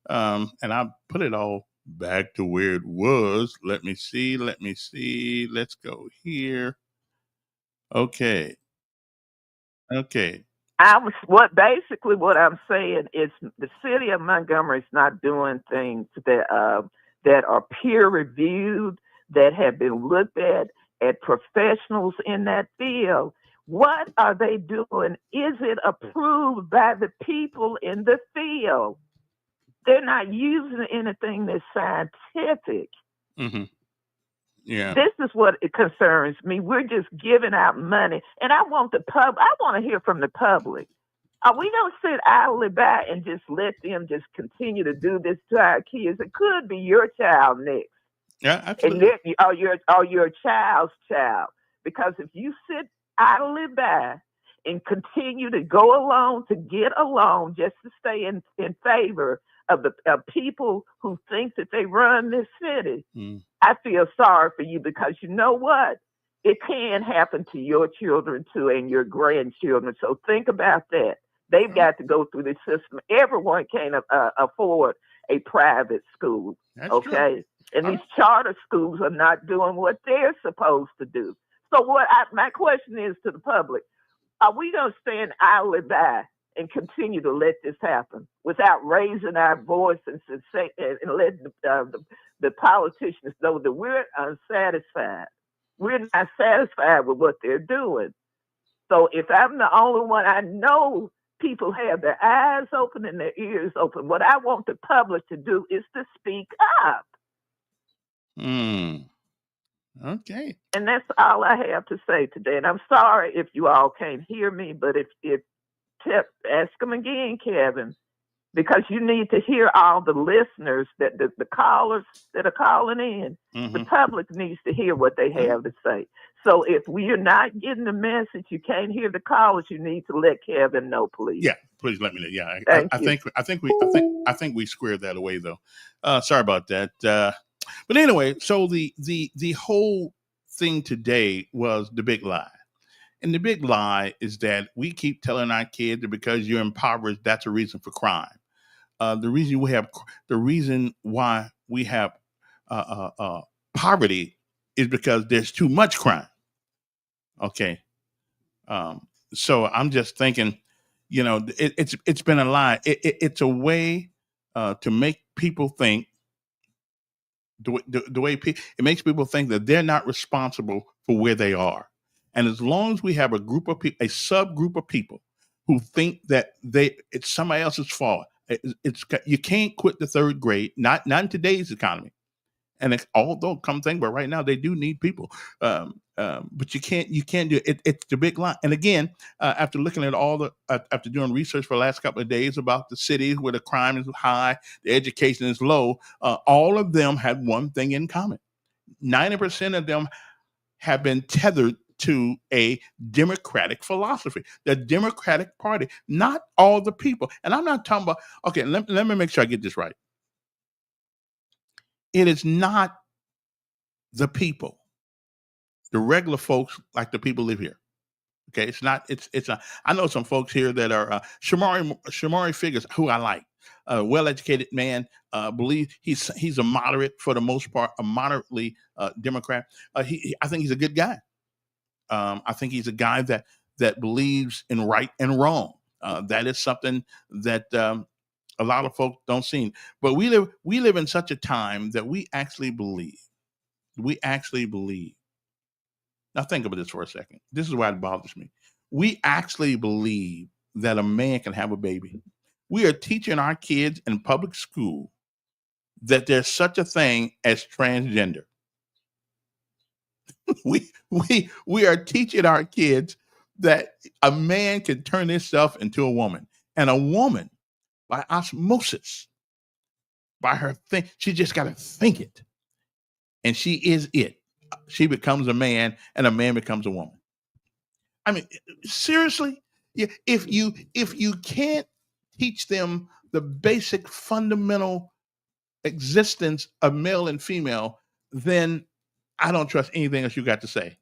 And I put it all back to where it was. Let me see. Let me see. Let's go here. Okay. Okay. I was what basically what I'm saying is the city of Montgomery is not doing things that are peer reviewed, that have been looked at professionals in that field. What are they doing? Is it approved by the people in the field? They're not using anything that's scientific. Hmm. Yeah. This is what it concerns me. We're just giving out money, and I want to hear from the public. Are we going to sit idly by and just let them just continue to do this to our kids? It could be your child next, Yeah, and absolutely. or your child's child. Because if you sit idly by and continue to go along to get along just to stay in favor of the people who think that they run this city, I feel sorry for you, because you know what? It can happen to your children too and your grandchildren. So think about that. They've got to go through this system. Everyone can't afford a private school. That's okay? true. And these charter schools are not doing what they're supposed to do. So my question is to the public: are we going to stand idly by and continue to let this happen without raising our voice and letting the politicians know that we're unsatisfied? We're not satisfied with what they're doing. So if I'm the only one, I know people have their eyes open and their ears open. What I want the public to do is to speak up. Okay. And that's all I have to say today. And I'm sorry if you all can't hear me, but ask them again, Kevin, because you need to hear all the listeners, that the callers that are calling in. The public needs to hear what they have to say. So if we are not getting the message, you can't hear the callers, you need to let Kevin know, please. Yeah, please let me know. Yeah, Thank I you. think we squared that away though. Sorry about that. But anyway, so the whole thing today was the big lie. And the big lie is that we keep telling our kids that because you're impoverished, that's a reason for crime. The reason why we have poverty is because there's too much crime. Okay. So I'm just thinking, it's been a lie. It's a way to make people think the way it makes people think that they're not responsible for where they are. And as long as we have a group of people, a subgroup of people who think that it's somebody else's fault, you can't quit the third grade, not in today's economy. And although come think, but right now they do need people, but you can't do it. It's the big lie. And again, after looking at after doing research for the last couple of days about the cities where the crime is high, the education is low, all of them had one thing in common: 90% of them have been tethered to a Democratic philosophy, the Democratic Party. Not all the people, and I'm not talking about. Okay, let me make sure I get this right. It is not the people, the regular folks like the people live here. Okay, it's not. I know some folks here that are Shamari Figures, who I like, a well-educated man. Believe he's a moderate for the most part, a moderately Democrat. I think he's a good guy. I think he's a guy that believes in right and wrong. That is something that a lot of folks don't see. But we live in such a time that we actually believe. Now think about this for a second. This is why it bothers me. We actually believe that a man can have a baby. We are teaching our kids in public school that there's such a thing as transgender. we are teaching our kids that a man can turn himself into a woman, and a woman, by osmosis, by her thing, she just got to think it, and she is it. She becomes a man, and a man becomes a woman. I mean, seriously, if you can't teach them the basic fundamental existence of male and female, then I don't trust anything else you got to say.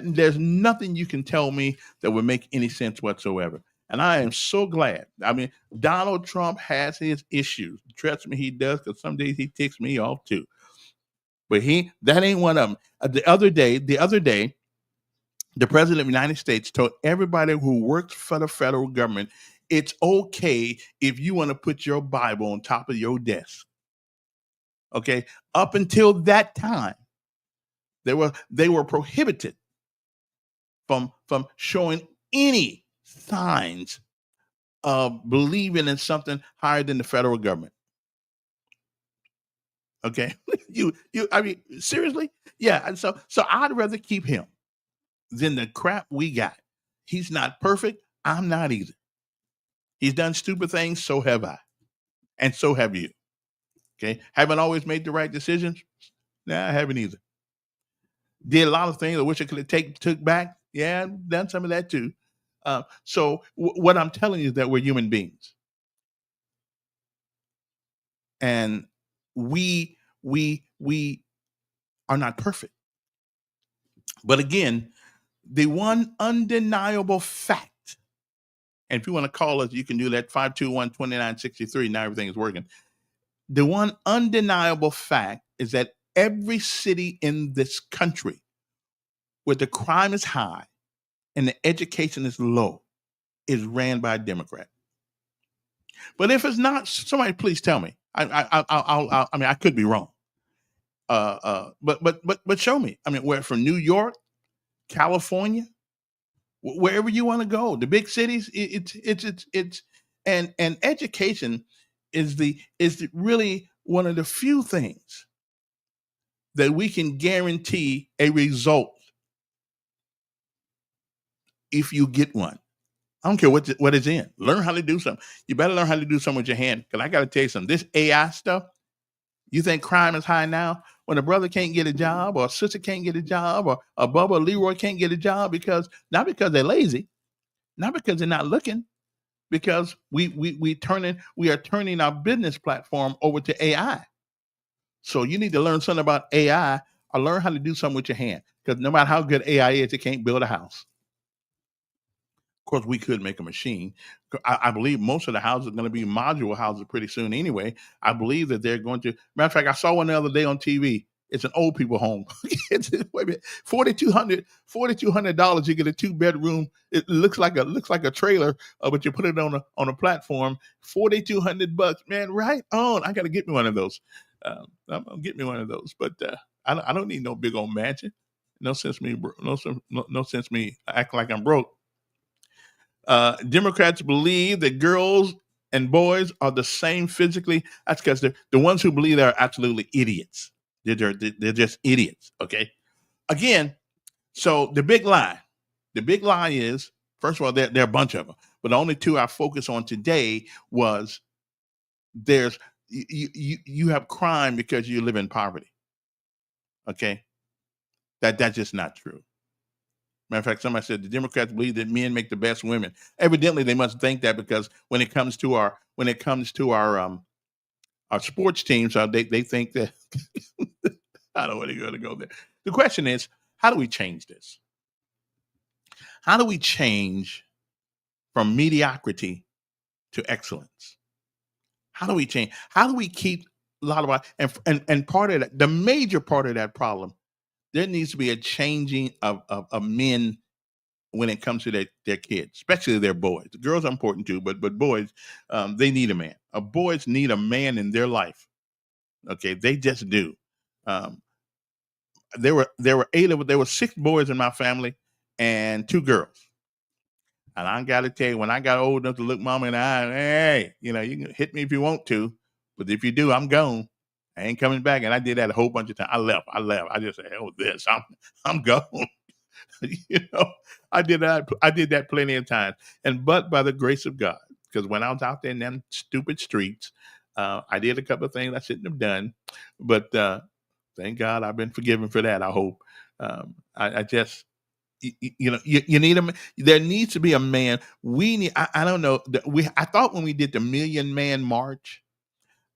There's nothing you can tell me that would make any sense whatsoever. And I am so glad. I mean, Donald Trump has his issues. Trust me, he does, because some days he ticks me off too. But that ain't one of them. The other day, the president of the United States told everybody who works for the federal government, it's okay if you want to put your Bible on top of your desk. Okay? Up until that time, they were prohibited from showing any signs of believing in something higher than the federal government. Okay, I mean, seriously, yeah. And so I'd rather keep him than the crap we got. He's not perfect. I'm not either. He's done stupid things. So have I, and so have you. Okay, haven't always made the right decisions. Nah, I haven't either. Did a lot of things I wish I could have took back. Yeah, done some of that too. What I'm telling you is that we're human beings, and we are not perfect. But again, the one undeniable fact, and if you want to call us, you can do that 521-2963. Now everything is working. The one undeniable fact is that every city in this country where the crime is high and the education is low is ran by a Democrat. But if it's not, somebody please tell me. I mean, I could be wrong. But show me. I mean, where from New York, California, wherever you want to go, the big cities, it's and education is really one of the few things that we can guarantee a result if you get one. I don't care what it's in. Learn how to do something. You better learn how to do something with your hand. Because I got to tell you something. This AI stuff, you think crime is high now? When a brother can't get a job or a sister can't get a job or a Bubba or Leroy can't get a job not because they're lazy, not because they're not looking, because we are turning our business platform over to AI. So you need to learn something about AI or learn how to do something with your hand. Because no matter how good AI is, it can't build a house. Of course, we could make a machine. I believe most of the houses are going to be modular houses pretty soon anyway. I believe that they're going to. Matter of fact, I saw one the other day on TV. It's an old people home. Wait a minute, $4,200. You get a 2-bedroom. It looks like a trailer, but you put it on a platform. $4,200, man. Right on. I got to get me one of those. I'm gonna get me one of those. But I don't need no big old mansion. No sense me. No sense me acting like I'm broke. Democrats believe that girls and boys are the same physically. That's because the ones who believe they are absolutely idiots. They're just idiots. Okay. Again, so the big lie is, first of all, there are a bunch of them, but the only two I focus on today was there's you have crime because you live in poverty. Okay. That's just not true. Matter of fact, somebody said the Democrats believe that men make the best women. Evidently, they must think that because when it comes to our sports teams, they think that I don't want to go there. The question is, how do we change this? How do we change from mediocrity to excellence? How do we change? How do we keep a lot of our and part of that, the major part of that problem? There needs to be a changing of men when it comes to their kids, especially their boys. The girls are important too, but boys, they need a man. Boys need a man in their life. Okay, they just do. There were 6 boys in my family and 2 girls. And I got to tell you, when I got old enough to look mama in the eye, hey, you can hit me if you want to, but if you do, I'm gone. I ain't coming back. And I did that a whole bunch of times. I left. I just said, hell with this. I'm gone. I did that plenty of times. But by the grace of God, because when I was out there in them stupid streets, I did a couple of things I shouldn't have done. But thank God I've been forgiven for that, I hope. I just, you need a, there needs to be a man. We need, I don't know. I thought when we did the Million Man March,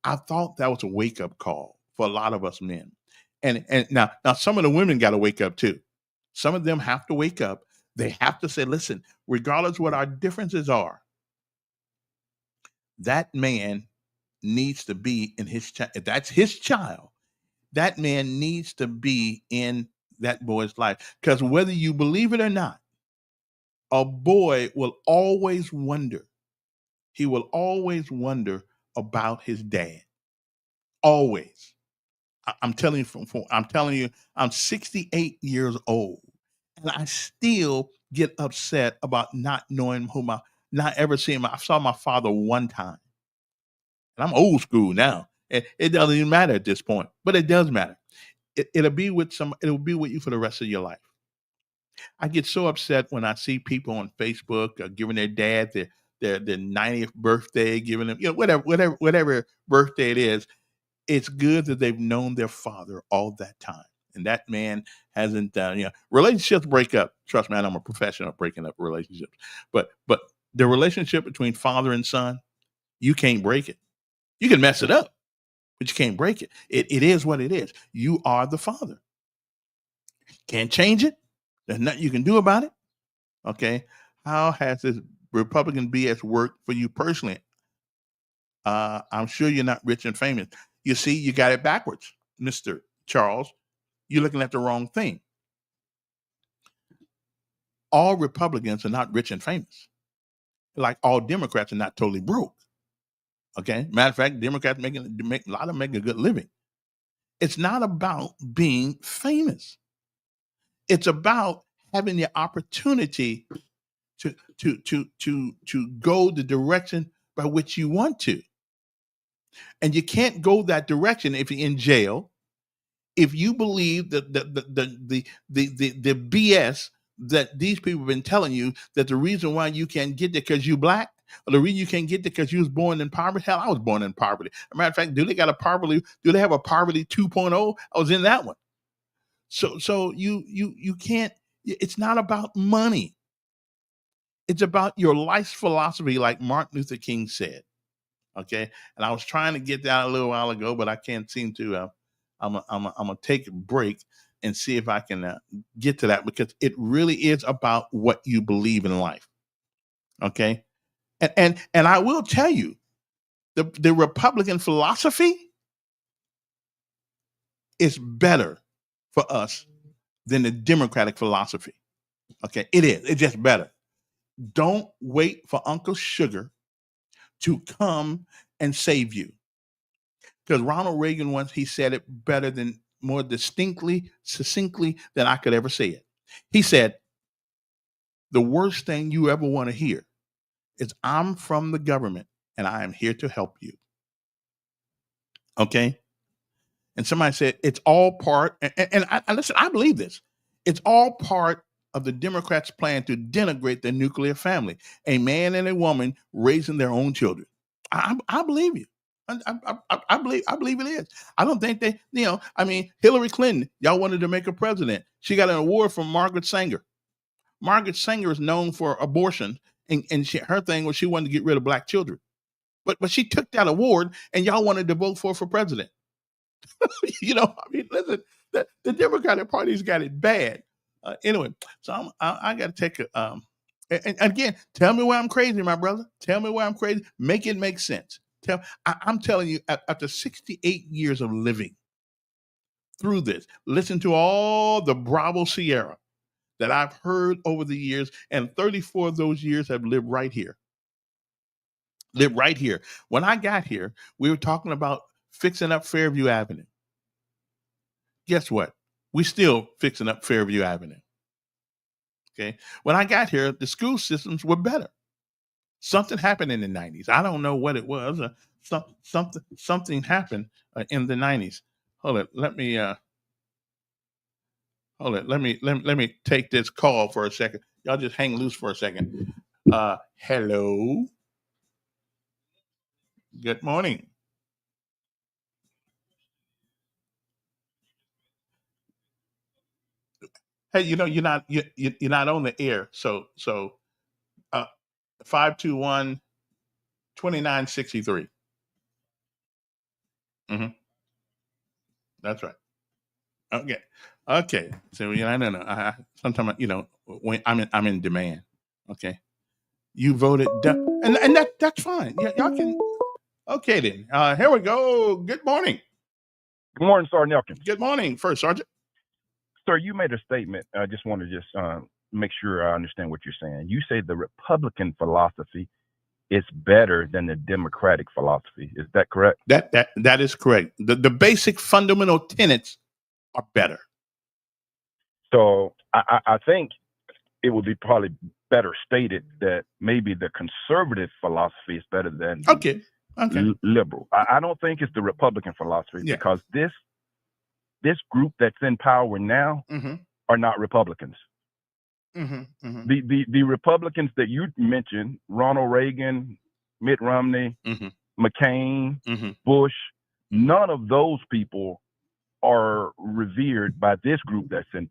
I thought that was a wake up call for a lot of us men. And now some of the women got to wake up too. Some of them have to wake up. They have to say, listen, regardless what our differences are, that man needs to be in his child. If that's his child, that man needs to be in that boy's life. Because whether you believe it or not, a boy will always wonder. He will always wonder about his dad. Always. I'm telling you, I'm 68 years old, and I still get upset about not knowing not ever seeing I saw my father one time, and I'm old school now. It doesn't even matter at this point, but it does matter. It'll be with it'll be with you for the rest of your life. I get so upset when I see people on Facebook giving their dad their 90th birthday, giving them, whatever birthday it is. It's good that they've known their father all that time. And that man hasn't, relationships break up. Trust me, I'm a professional at breaking up relationships. But the relationship between father and son, you can't break it. You can mess it up, but you can't break it. It is what it is. You are the father. Can't change it. There's nothing you can do about it. Okay. How has this Republican BS worked for you personally? I'm sure you're not rich and famous. You see, you got it backwards, Mr. Charles. You're looking at the wrong thing. All Republicans are not rich and famous. Like all Democrats are not totally broke. Okay. Matter of fact, Democrats make a lot of them make a good living. It's not about being famous. It's about having the opportunity to go the direction by which you want to. And you can't go that direction if you're in jail. If you believe that the BS that these people have been telling you, that the reason why you can't get there because you black, or the reason you can't get there because you was born in poverty. Hell, I was born in poverty. As a matter of fact, do they have a poverty 2.0? I was in that one. So you can't. It's not about money. It's about your life's philosophy, like Martin Luther King said. Okay, and I was trying to get that a little while ago, but I can't seem to. I'm gonna take a break and see if I can get to that, because it really is about what you believe in life. Okay, and I will tell you, the Republican philosophy is better for us than the Democratic philosophy. Okay, it is. It's just better. Don't wait for Uncle Sugar to come and save you. Because Ronald Reagan once, he said it better than, more distinctly, succinctly than I could ever say it. He said, the worst thing you ever want to hear is, I'm from the government and I am here to help you. Okay? And somebody said, it's all part, and I listen, I believe this. It's all part of the Democrats' plan to denigrate the nuclear family, a man and a woman raising their own children. I believe you. I believe it is. I don't think they, Hillary Clinton, y'all wanted to make her president. She got an award from Margaret Sanger. Margaret Sanger is known for abortion, and her thing was she wanted to get rid of black children. But she took that award, and y'all wanted to vote for president. Listen, the Democratic Party's got it bad. Anyway, so I got to take a. And again, tell me why I'm crazy, my brother. Tell me why I'm crazy. Make it make sense. I'm telling you, after 68 years of living through this, listen to all the Bravo Sierra that I've heard over the years, and 34 of those years have lived right here. Live right here. When I got here, we were talking about fixing up Fairview Avenue. Guess what? We still fixing up Fairview Avenue. Okay. When I got here, the school systems were better. Something happened in the 90s. I don't know what it was. Something happened in the 90s. Hold it. Let me take this call for a second. Y'all just hang loose for a second. Hello. Good morning. Hey, you're not on the air. So 521-2963. Mm-hmm. That's right. Okay. So I don't know. Sometimes when I'm in demand. Okay. You voted and that's fine. Yeah, y'all can. Okay then. Here we go. Good morning. Good morning, Sergeant Elkins. Good morning, First Sergeant. Sir, you made a statement. I just want to make sure I understand what you're saying. You say the Republican philosophy is better than the Democratic philosophy. Is that correct? That is correct. The basic fundamental tenets are better. So I think it would be probably better stated that maybe the conservative philosophy is better than Okay. Okay. liberal. I don't think it's the Republican philosophy Yeah. because this group that's in power now Mm-hmm. are not Republicans. Mm-hmm. Mm-hmm. The Republicans that you mentioned, Ronald Reagan, Mitt Romney, Mm-hmm. McCain, Mm-hmm. Bush, none of those people are revered by this group that's in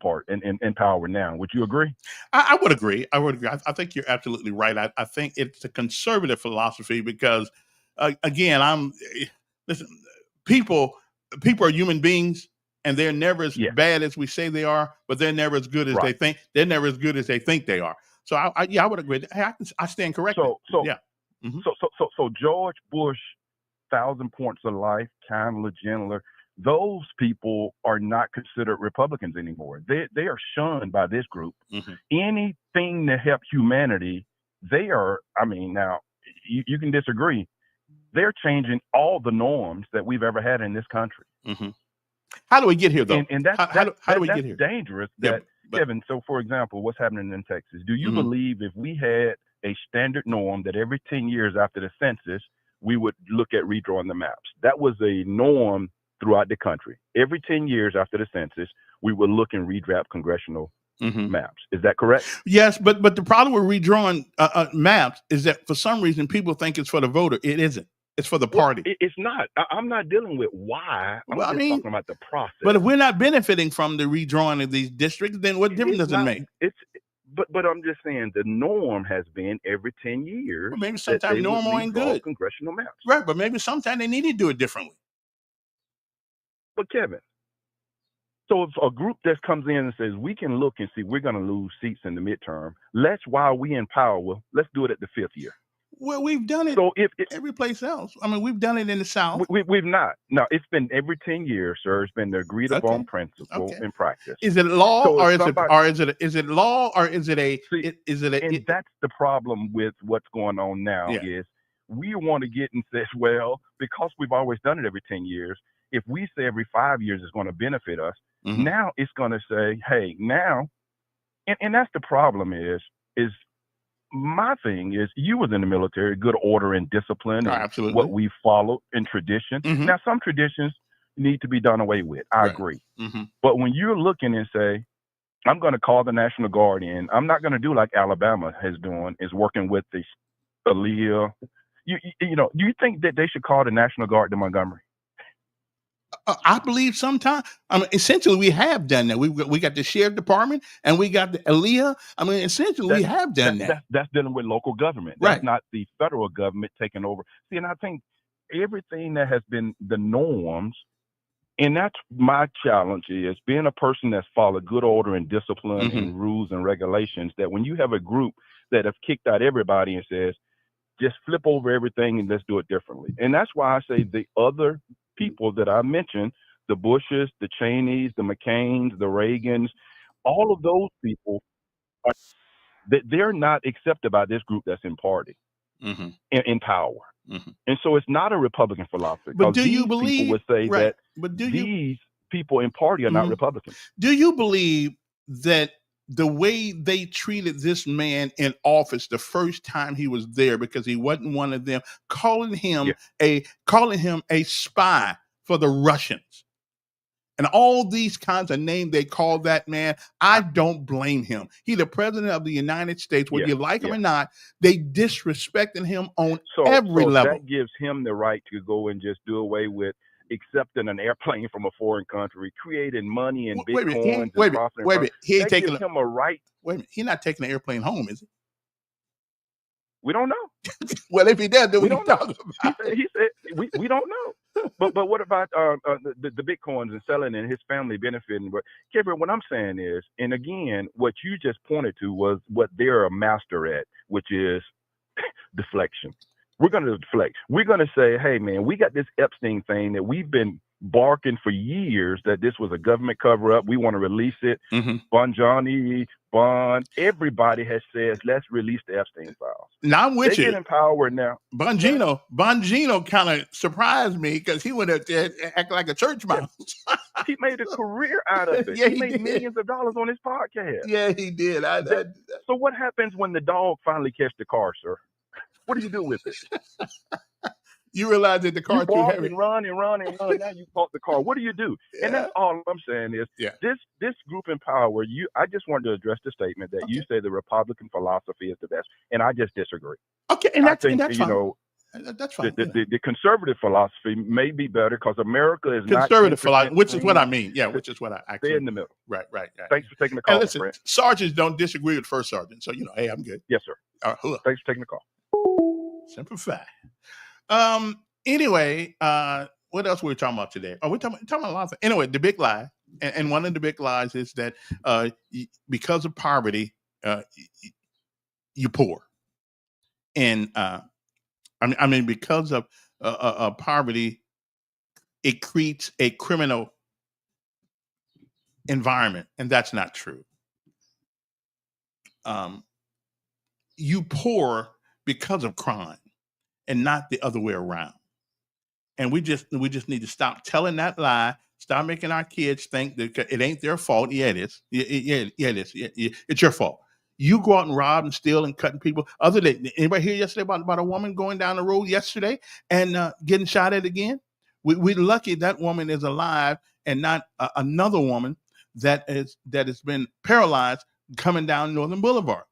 power now. Would you agree? I would agree. I would agree. I think you're absolutely right. I think it's a conservative philosophy because, again, listen. People are human beings, and they're never as Yeah. bad as we say they are, but they're never as good as they Right. think. They're never as good as they think they are. So I would agree. Hey, I stand corrected. Yeah. Mhm. So George Bush, 1,000 Points of Life, Candler, Gendler, those people are not considered Republicans anymore. They are shunned by this group. Mhm. Anything to help humanity, they are. I mean, now you can disagree. They're changing all the norms that we've ever had in this country. Mhm. How do we get here, though? And that's how do we that's get here? dangerous. Yeah, That but- Kevin. So, for example, what's happening in Texas? Do you Mhm. believe if we had a standard norm that every 10 years after the census we would look at redrawing the maps? That was a norm throughout the country. Every 10 years after the census, we would look and redraft congressional Mhm. maps. Is that correct? Yes, but the problem with redrawing maps is that for some reason people think it's for the voter. It isn't. It's for the party. It's not. I'm not dealing with why. I'm Well, I just mean, talking about the process. But if we're not benefiting from the redrawing of these districts, then what difference does it make? But I'm just saying the norm has been every 10 years. Well, maybe that sometimes they would normal ain't redraw good. Congressional maps. Right, but maybe sometimes they need to do it differently. But Kevin, so if a group that comes in and says we can look and see we're going to lose seats in the midterm, while we in power, let's do it at the 5th year. Well, we've done it So if every place else. I mean, we've done it in the South. we've not, no, it's been every 10 years, sir. It's been the agreed upon Okay. principle Okay. in practice. Is it law So if or is somebody- it law or is it a See, is it a And that's the problem with what's going on now Yeah. is we want to get and say, well, because we've always done it every 10 years, if we say every 5 years is going to benefit us, Mhm. now it's going to say, hey, now, and that's the problem is my thing is you was in the military, good order and discipline, Oh, and absolutely. what we follow in tradition. Mhm. Now, some traditions need to be done away with. I Right. agree. Mhm. But when you're looking and say, I'm going to call the National Guard in, I'm not going to do like Alabama is doing, is working with the Aaliyah. You know, do you think that they should call the National Guard to Montgomery? I believe sometimes. I mean, essentially, we have done that. We got the sheriff department and we got the Aaliyah. I mean, essentially, we have done that. That's dealing with local government. Right. That's not the federal government taking over. See, and I think everything that has been the norms, and that's my challenge is being a person that's followed good order and discipline Mhm. and rules and regulations, that when you have a group that have kicked out everybody and says, just flip over everything and let's do it differently. And that's why I say the other people that I mentioned, the Bushes, the Cheneys, the McCains, the Reagans, all of those people, they're not accepted by this group that's in party, Mhm. in power. Mhm. And so it's not a Republican philosophy. But 'cause do you these believe? people would say Right. that But do you these people in party are not Mhm. Republicans? do you believe that the way they treated this man in office the first time he was there, because he wasn't one of them, calling him a spy for the Russians, and all these kinds of names they call that man, I don't blame him. He's the president of the United States, whether Yeah, you like him yeah. or not. They disrespecting him on So every level. that gives him the right to go and just do away with accepting an airplane from a foreign country, creating money and Wait a minute, bitcoins and wait a profit. minute, wait a minute. He ain't That taking. gives him a right. Wait a minute. He's not taking the airplane home, is he? We don't know. Well, if he does, then We we can don't know. talk about it. He said we don't know. But what about the bitcoins and selling and his family benefiting? But Kevin, what I'm saying is, and again, what you just pointed to was what they're a master at, which is deflection. We're going to deflect. We're going to say, hey, man, we got this Epstein thing that we've been barking for years that this was a government cover up. We want to release it. Mhm. Bond, everybody has said, let's release the Epstein files. Now I'm with They you. get in power now. Bongino kind of surprised me because he went up there and act like a church mouse. He made a career out of it. Yeah, he he made did. millions of dollars on his podcast. Yeah, he did. So what happens when the dog finally catch the car, sir? What do you do with it? You realize that the car You is too park heavy. and run and run and run. Now you park the car. What do you do? And Yeah. that's all I'm saying is Yeah. this group in power. I just wanted to address the statement that you say the Republican philosophy is the best, and I just disagree. Okay, and that's fine. That's fine. The conservative philosophy may be better because America is conservative philosophy, not which is what I mean. Yeah, which is what I stay actually in the middle. Right. Thanks for taking the call, And listen, my friend. sergeants don't disagree with first sergeant, so hey, I'm good. Yes, sir. Thanks for taking the call. Simple fact. Anyway, what else were we talking about today? We're talking about a lot of things. Anyway, the big lie, and one of the big lies is that because of poverty, you're poor, and I mean because of poverty, it creates a criminal environment, and that's not true. You poor because of crime, and not the other way around. And we just need to stop telling that lie. Stop making our kids think that it ain't their fault. Yeah, it is. Yeah, it is. Yeah, it's your fault. You go out and rob and steal and cutting people. Other than anybody hear yesterday about a woman going down the road yesterday and getting shot at again? We're lucky that woman is alive and not another woman that has been paralyzed coming down Northern Boulevard.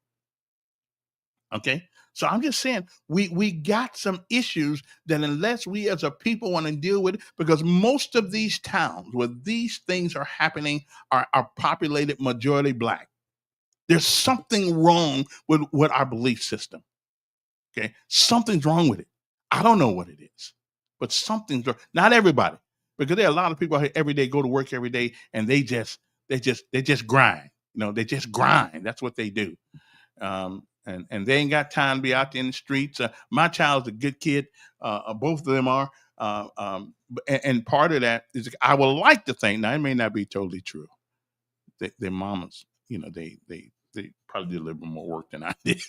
Okay. So I'm just saying we got some issues that unless we as a people want to deal with it, because most of these towns where these things are happening are populated majority Black. There's something wrong with our belief system. Okay. Something's wrong with it. I don't know what it is, but something's wrong. Not everybody, because there are a lot of people out here every day, go to work every day, and they just grind. They just grind. That's what they do. And they ain't got time to be out there in the streets. My child's a good kid. Both of them are. And part of that is I would like to think, now it may not be totally true, their mamas, they probably did a little bit more work than I did.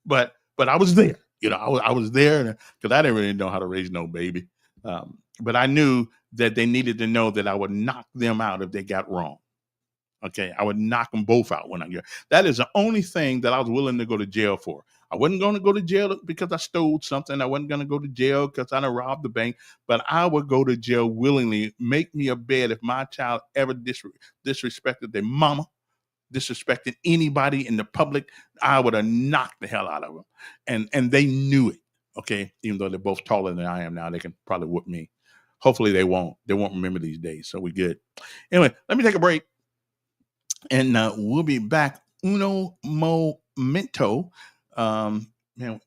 But I was there. I was there because I didn't really know how to raise no baby. But I knew that they needed to know that I would knock them out if they got wrong. Okay, I would knock them both out when I get. That is the only thing that I was willing to go to jail for. I wasn't going to go to jail because I stole something. I wasn't going to go to jail because I robbed the bank. But I would go to jail willingly. Make me a bed if my child ever disrespected their mama, disrespected anybody in the public. I would have knocked the hell out of them, and they knew it. Okay, even though they're both taller than I am now, they can probably whoop me. Hopefully they won't. They won't remember these days. So we're good. Anyway, let me take a break. And we'll be back. Uno momento. Man,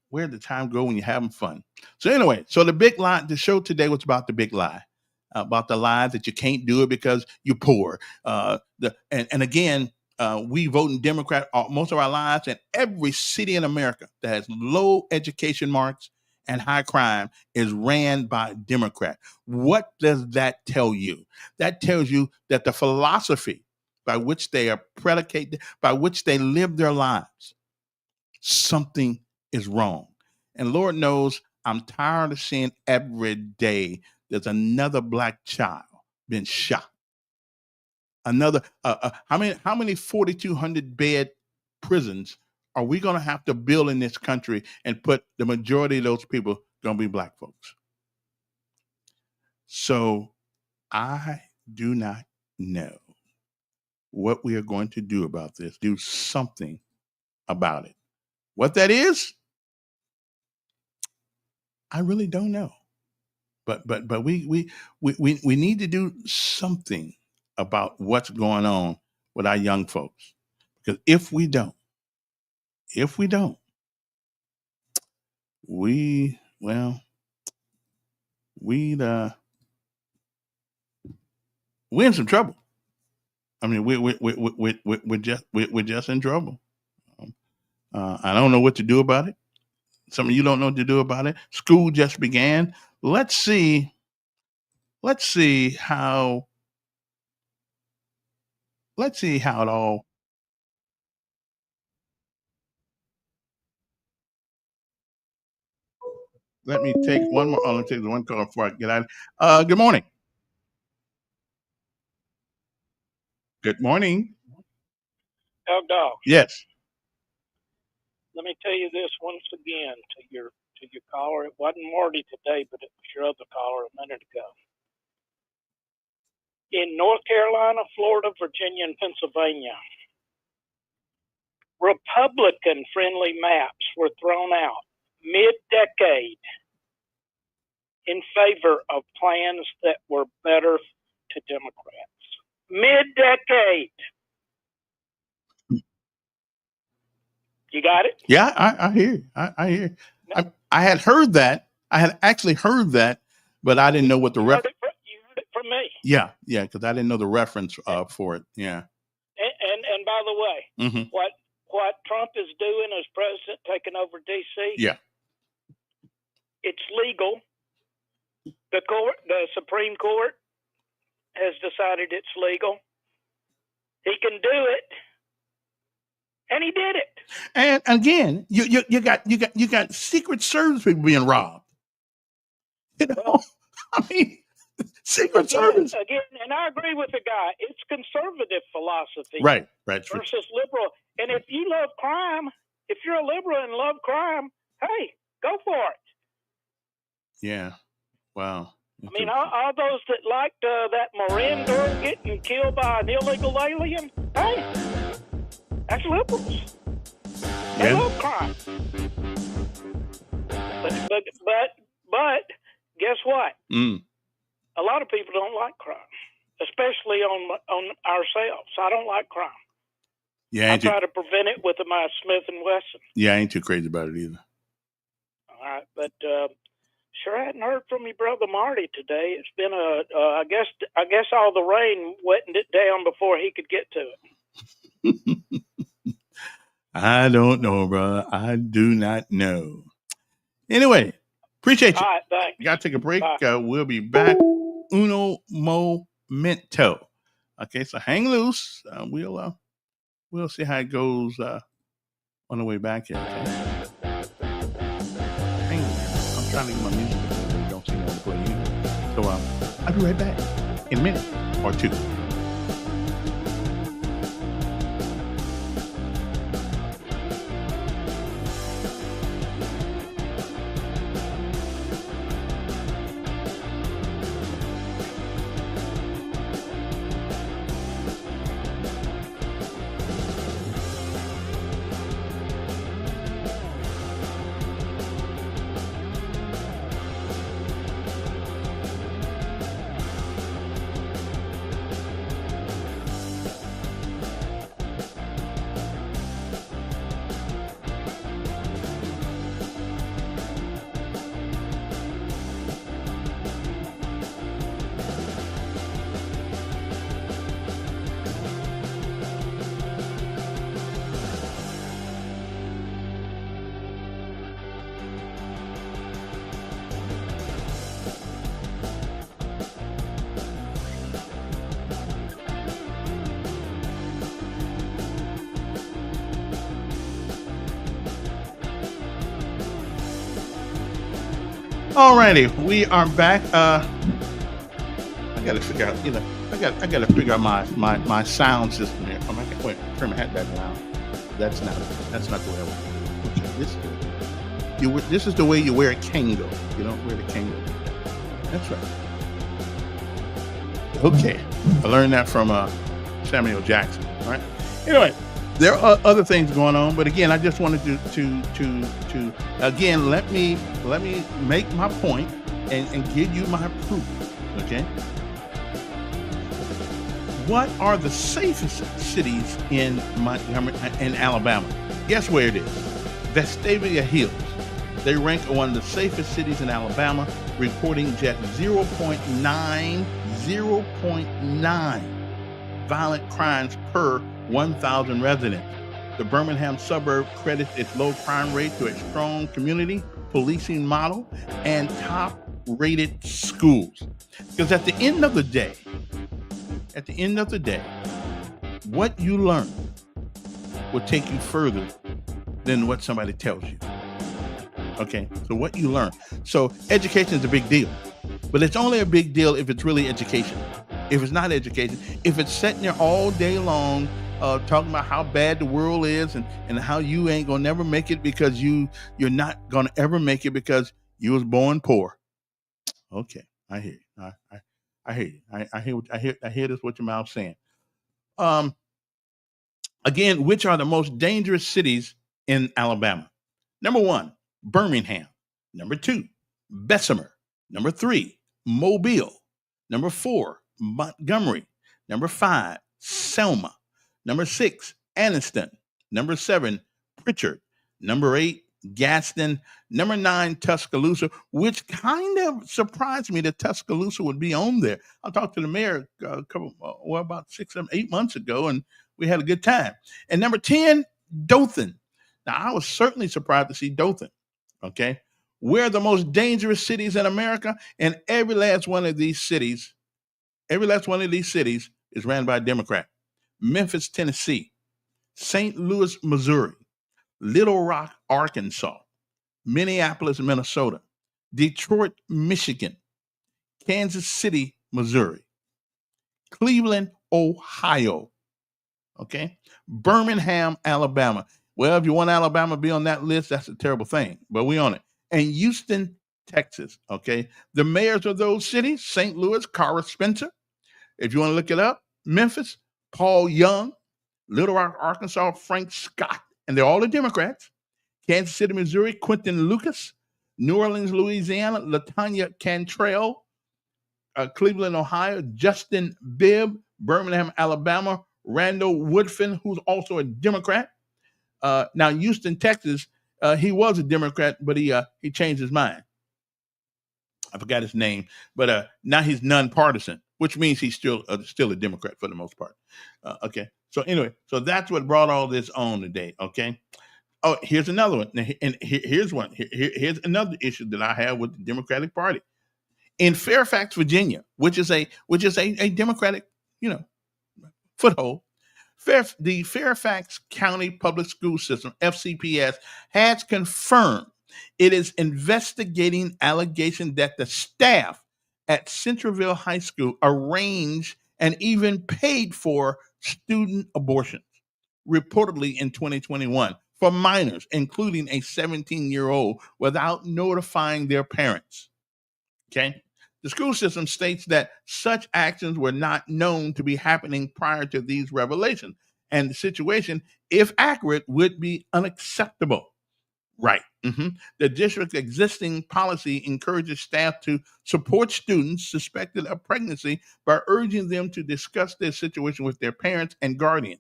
where'd the time go when you're having fun? So anyway, the big lie, the show today was about the big lie, about the lie that you can't do it because you're poor. And again, we voting Democrat most of our lives, and every city in America that has low education marks and high crime is ran by Democrat. What does that tell you? That tells you that the philosophy by which they are predicated, by which they live their lives, something is wrong. And Lord knows I'm tired of seeing every day there's another Black child being shot. Another, how many 4,200 bed prisons are we going to have to build in this country and put the majority of those people going to be Black folks? So I do not know what we are going to do about this. Do something about it. What that is, I really don't know. But we need to do something about what's going on with our young folks. Because if we don't, we're in some trouble. I mean, we're just in trouble. I don't know what to do about it. Some of you don't know what to do about it. School just began. Let's see how it all. Let me take one more. Let me take one call before I get out. Good morning. Good morning. Dog. Yes. Let me tell you this once again to your caller. It wasn't Marty today, but it was your other caller a minute ago. In North Carolina, Florida, Virginia, and Pennsylvania, Republican-friendly maps were thrown out mid-decade in favor of plans that were better to Democrats. Mid-decade. You got it? Yeah, I hear you. I hear you. I had heard that. I had actually heard that, but I didn't know what the You heard it from me. Yeah, because I didn't know the reference for it. Yeah. And by the way, what Trump is doing as president, taking over D.C. Yeah. It's legal. The Supreme Court has decided it's legal. He can do it, and he did it. And again, you got Secret Service people being robbed. You know, I mean, Secret Service again, and I agree with the guy. It's conservative philosophy, right, versus liberal. And if you love crime, if you're a liberal and love crime, hey, go for it. Yeah. Wow. I mean, all those that liked that Moran girl getting killed by an illegal alien, hey, that's liberals. They love crime. But guess what? A lot of people don't like crime, especially on ourselves. I don't like crime. Yeah, I try to prevent it with my Smith & Wesson. Yeah, I ain't too crazy about it either. All right, but sure hadn't heard from your brother Marty today. It's been I guess all the rain wetted it down before he could get to it. I don't know, brother. I do not know. Anyway, appreciate you. All right, thanks. Got to take a break. We'll be back. Uno momento. Okay, so hang loose. We'll see how it goes on the way back here. Okay? Hang on. I'm trying to get my music. I don't see no play either. So I'll be right back in a minute or two. Alrighty, we are back. I gotta figure out. I gotta figure out my sound system here. Wait, turn my hat back around. That's not the way I want it. Okay, this is the way you wear a Kango. You don't wear the Kango. That's right. Okay, I learned that from Samuel Jackson. All right. Anyway, there are other things going on, but again, I just wanted to again let me make my point and give you my proof. Okay. What are the safest cities in Alabama? Guess where it is? Vestavia Hills. They rank one of the safest cities in Alabama, reporting just 0.9 violent crimes per 1,000 residents. The Birmingham suburb credits its low crime rate to a strong community policing model and top-rated schools. Because at the end of the day, what you learn will take you further than what somebody tells you. Okay, so what you learn. So education is a big deal, but it's only a big deal if it's really education. If it's not education, if it's sitting there all day long talking about how bad the world is and how you ain't gonna never make it because you're not gonna ever make it because you was born poor. Okay, I hear you. I hear you. I hear this. What your mouth saying? Um, Again, which are the most dangerous cities in Alabama? Number one, Birmingham. Number two, Bessemer. Number three, Mobile. Number four, Montgomery. Number five, Selma. Number six, Anniston. Number seven, Pritchard. Number eight, Gaston. Number nine, Tuscaloosa, which kind of surprised me that Tuscaloosa would be on there. I talked to the mayor about 8 months ago, and we had a good time. And number 10, Dothan. Now, I was certainly surprised to see Dothan. Okay. We're the most dangerous cities in America, and every last one of these cities is ran by a Democrat. Memphis, Tennessee, St. Louis, Missouri, Little Rock, Arkansas, Minneapolis, Minnesota, Detroit, Michigan, Kansas City, Missouri, Cleveland, Ohio, okay, Birmingham, Alabama. Well, if you want Alabama to be on that list, that's a terrible thing, but we on it. And Houston, Texas, okay. The mayors of those cities, St. Louis, Cara Spencer. If you want to look it up, Memphis, Paul Young, Little Rock, Arkansas, Frank Scott, and they're all the Democrats. Kansas City, Missouri, Quentin Lucas. New Orleans, Louisiana, LaTanya Cantrell. Cleveland, Ohio, Justin Bibb. Birmingham, Alabama, Randall Woodfin, who's also a Democrat. Now, Houston, Texas, he was a Democrat, but he changed his mind. I forgot his name, but now he's nonpartisan, which means he's still a Democrat for the most part. Okay, so anyway, so that's what brought all this on today. Okay. Oh, here's another one, and here's one. Here's another issue that I have with the Democratic Party in Fairfax, Virginia, which is a Democratic, foothold. The Fairfax County Public School System, FCPS, has confirmed it is investigating allegations that the staff at Centralville High School arranged and even paid for student abortions, reportedly in 2021, for minors, including a 17-year-old, without notifying their parents. Okay? The school system states that such actions were not known to be happening prior to these revelations, and the situation, if accurate, would be unacceptable. Right. The district's existing policy encourages staff to support students suspected of pregnancy by urging them to discuss their situation with their parents and guardians.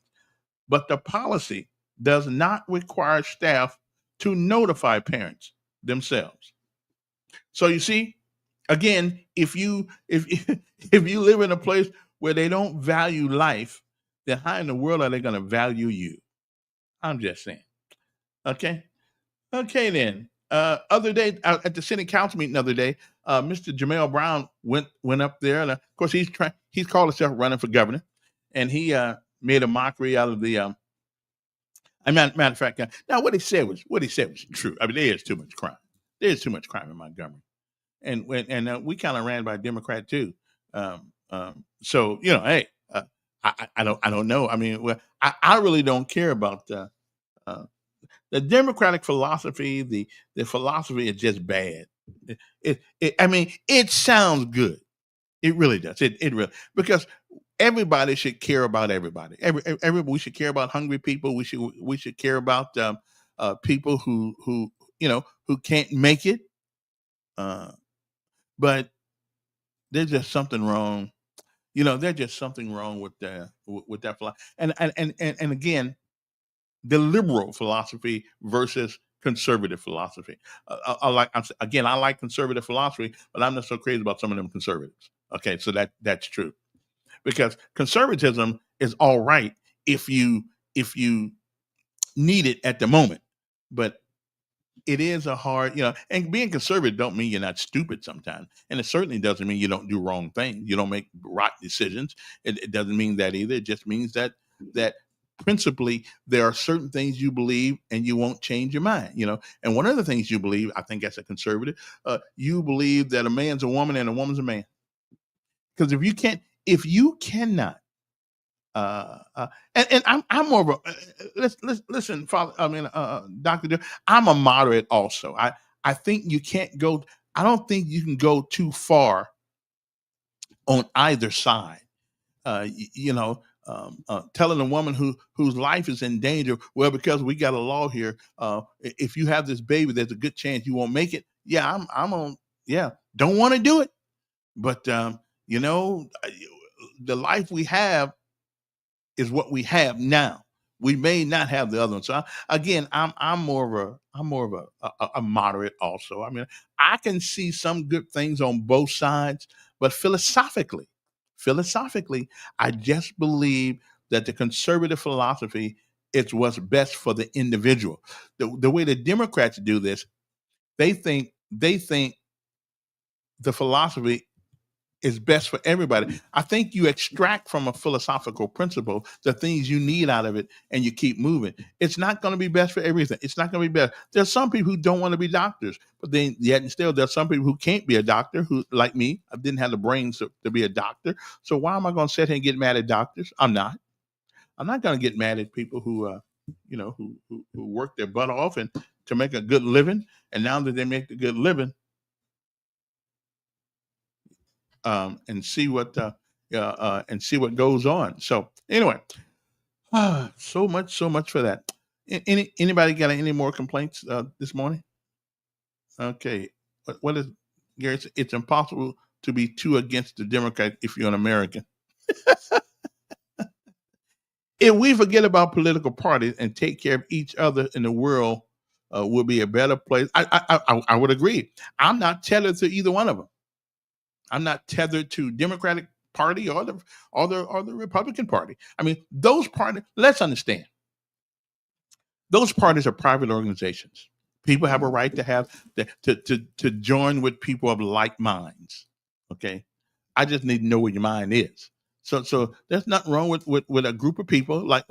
But the policy does not require staff to notify parents themselves. So you see, again, if you live in a place where they don't value life, then how in the world are they going to value you? I'm just saying. Okay. Okay, then. Other day at the city council meeting the other day, Mr. Jamel Brown went up there, and of course he's called himself running for governor, and he made a mockery out of the. Matter of fact, now what he said was true. I mean, there is too much crime. There's too much crime in Montgomery, and we kind of ran by a Democrat too. So hey, I don't know. I mean, well, I really don't care about the Democratic philosophy. The philosophy is just bad. It sounds good. It really does. It really, because everybody should care about everybody. We should care about hungry people. We should care about people who can't make it. But there's just something wrong. There's just something wrong with that philosophy. And again, the liberal philosophy versus conservative philosophy. I like conservative philosophy, but I'm not so crazy about some of them conservatives. Okay, so that's true, because conservatism is all right if you need it at the moment, but it is a hard, and being conservative don't mean you're not stupid sometimes, and it certainly doesn't mean you don't do wrong things, you don't make rotten decisions. It doesn't mean that either. It just means that principally there are certain things you believe and you won't change your mind, and one of the things you believe, I think as a conservative, you believe that a man's a woman and a woman's a man. Because if you cannot, and I'm more of a listen, Father. Dr. I'm a moderate also. I think you can't go. I don't think you can go too far on either side. Telling a woman whose life is in danger, well, because we got a law here, if you have this baby, there's a good chance you won't make it. Yeah, I'm on. Yeah, don't want to do it, but the life we have is what we have now. We may not have the other one. So I'm more of a moderate. Also, I mean, I can see some good things on both sides, but philosophically, I just believe that the conservative philosophy is what's best for the individual. The way the Democrats do this, they think the philosophy is best for everybody. I think you extract from a philosophical principle the things you need out of it and you keep moving. It's not going to be best for everything. It's not going to be best. There's some people who don't want to be doctors, but then yet and still there's some people who can't be a doctor who, like me, I didn't have the brains to be a doctor. So why am I going to sit here and get mad at doctors? I'm not going to get mad at people who work their butt off and to make a good living. And now that they make the good living, and see what goes on. So anyway, so much for that. Anybody got any more complaints this morning? Okay, what is Gary? It's impossible to be too against the Democrat if you're an American. If we forget about political parties and take care of each other in the world, will be a better place. I would agree. I'm not tethered to either one of them. I'm not tethered to Democratic Party or the Republican Party. I mean, those parties. Let's understand. Those parties are private organizations. People have a right to have to join with people of like minds. Okay, I just need to know where your mind is. So there's nothing wrong with a group of people like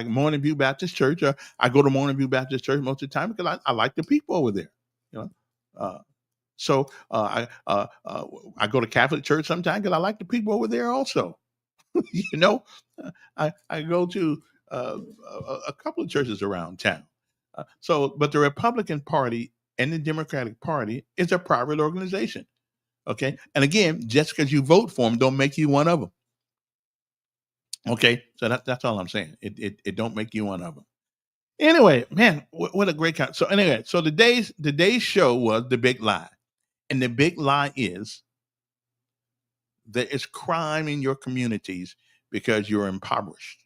Morning View Baptist Church. I go to Morning View Baptist Church most of the time because I like the people over there. So I go to Catholic Church sometimes because I like the people over there also. I go to a couple of churches around town. But the Republican Party and the Democratic Party is a private organization. Okay, and again, just because you vote for them don't make you one of them. Okay, so that's all I'm saying. It don't make you one of them. Anyway, man, what a great count. So anyway, so today's show was The Big Lie. And the big lie is there is crime in your communities because you're impoverished.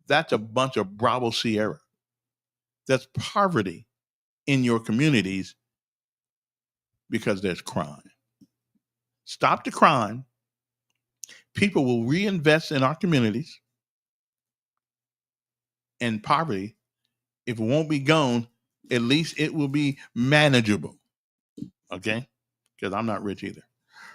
That's a bunch of Bravo Sierra. That's poverty in your communities because there's crime. Stop the crime. People will reinvest in our communities. And poverty, if it won't be gone, at least it will be manageable. Okay, because I'm not rich either.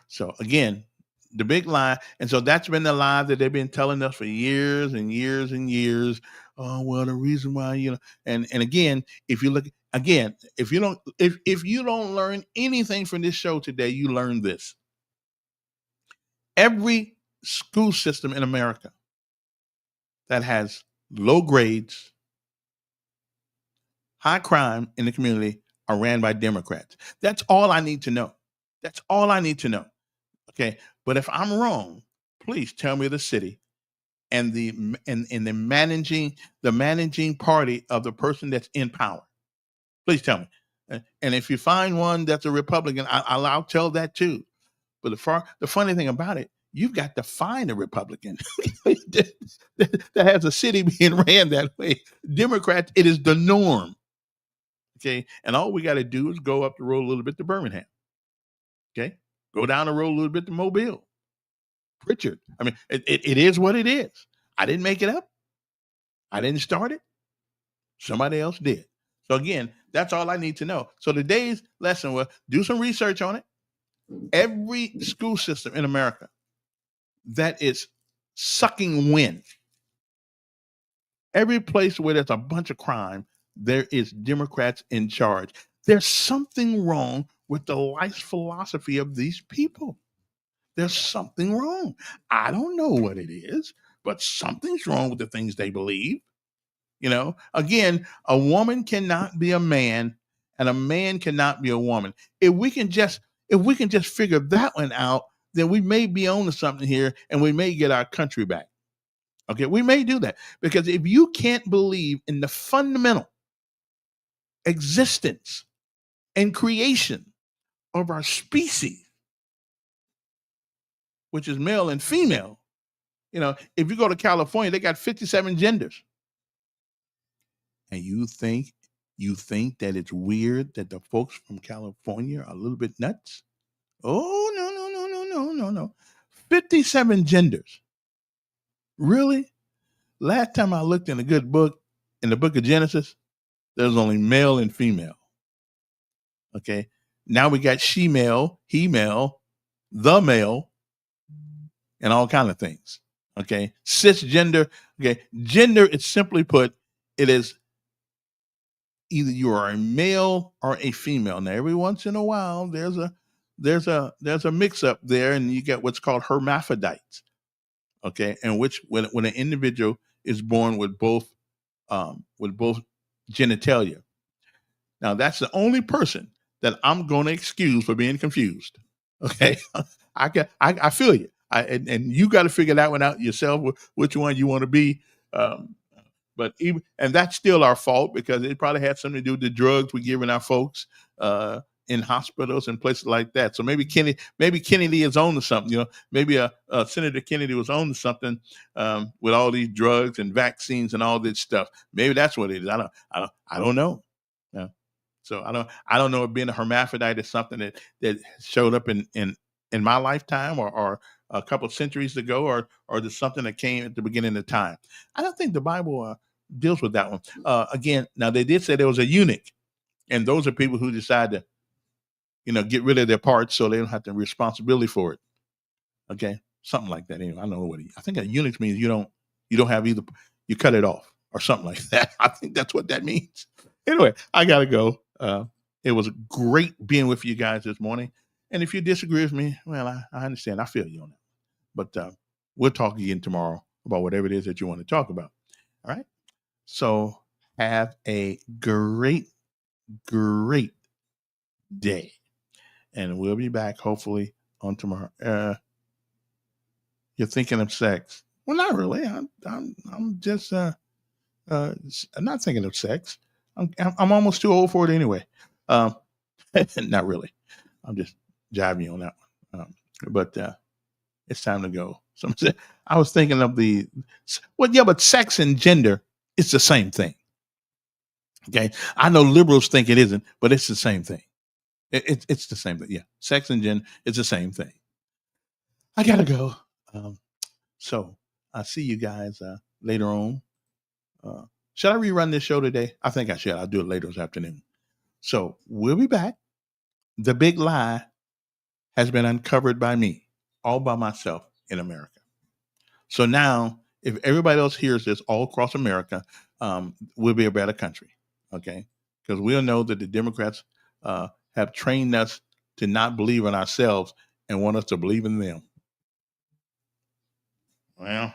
So again, the big lie, and so that's been the lie that they've been telling us for years and years and years. Oh well, the reason why and again, if you look again, if you don't learn anything from this show today, you learn this. Every school system in America that has low grades, high crime in the community are ran by Democrats. That's all I need to know. That's all I need to know. Okay, but if I'm wrong, please tell me the city and the managing party of the person that's in power. Please tell me. And if you find one that's a Republican, I'll tell that too. But the funny thing about it, you've got to find a Republican that has a city being ran that way. Democrats, it is the norm. Okay, and all we got to do is go up the road a little bit to Birmingham. Okay, go down the road a little bit to Mobile, Pritchard. I mean, it is what it is. I didn't make it up. I didn't start it. Somebody else did. So again, that's all I need to know. So today's lesson was do some research on it. Every school system in America that is sucking wind, every place where there's a bunch of crime, there is Democrats in charge. There's something wrong with the life philosophy of these people. There's something wrong. I don't know what it is, but something's wrong with the things they believe. Again, a woman cannot be a man and a man cannot be a woman. If we can just figure that one out, then we may be on to something here, and we may get our country back. Okay, we may do that, because if you can't believe in the fundamental existence and creation of our species, which is male and female, if you go to California, they got 57 genders, and you think that it's weird that the folks from California are a little bit nuts? Oh, no. 57 genders. Really? Last time I looked in a good book, in the book of Genesis, there's only male and female. Okay. Now we got she-male, he-male, the male, and all kind of things. Okay. Cisgender. Okay. Gender, it's simply put, it is either you are a male or a female. Now, every once in a while, there's a mix up there, and you get what's called hermaphrodites. Okay. And which, when an individual is born with both genitalia. Now, that's the only person that I'm going to excuse for being confused. Okay. I feel you. And you got to figure that one out yourself, which one you want to be. But that's still our fault, because it probably had something to do with the drugs we're giving our folks in hospitals and places like that. So maybe Kennedy is on to something. Maybe Senator Kennedy was on to something with all these drugs and vaccines and all this stuff. Maybe that's what it is. I don't know. Yeah. So I don't know if being a hermaphrodite is something that showed up in my lifetime or a couple of centuries ago, or just something that came at the beginning of time. I don't think the Bible deals with that one. Again, now they did say there was a eunuch, and those are people who decide to, get rid of their parts so they don't have the responsibility for it. Okay, something like that. Anyway, I don't know what I think a eunuch means. You don't have either. You cut it off or something like that. I think that's what that means. Anyway, I gotta go. It was great being with you guys this morning. And if you disagree with me, well, I understand. I feel you on that. But we'll talk again tomorrow about whatever it is that you want to talk about. All right. So have a great day. And we'll be back hopefully on tomorrow. You're thinking of sex. Well, not really. I'm just I'm not thinking of sex. I'm almost too old for it anyway. Not really. I'm just jiving you on that one. But it's time to go. I was thinking of but sex and gender, it's the same thing. Okay. I know liberals think it isn't, but it's the same thing. It's the same thing. Yeah. Sex and gender, it's the same thing. I gotta go. So I'll see you guys later on. Should I rerun this show today? I think I should. I'll do it later this afternoon. So we'll be back. The big lie has been uncovered by me, all by myself in America. So now, if everybody else hears this all across America, we'll be a better country. Okay? Because we'll know that the Democrats have trained us to not believe in ourselves and want us to believe in them. Well,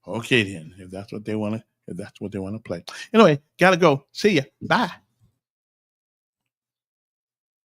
okay then, if that's what they want to play. Anyway, gotta go. See ya. Bye.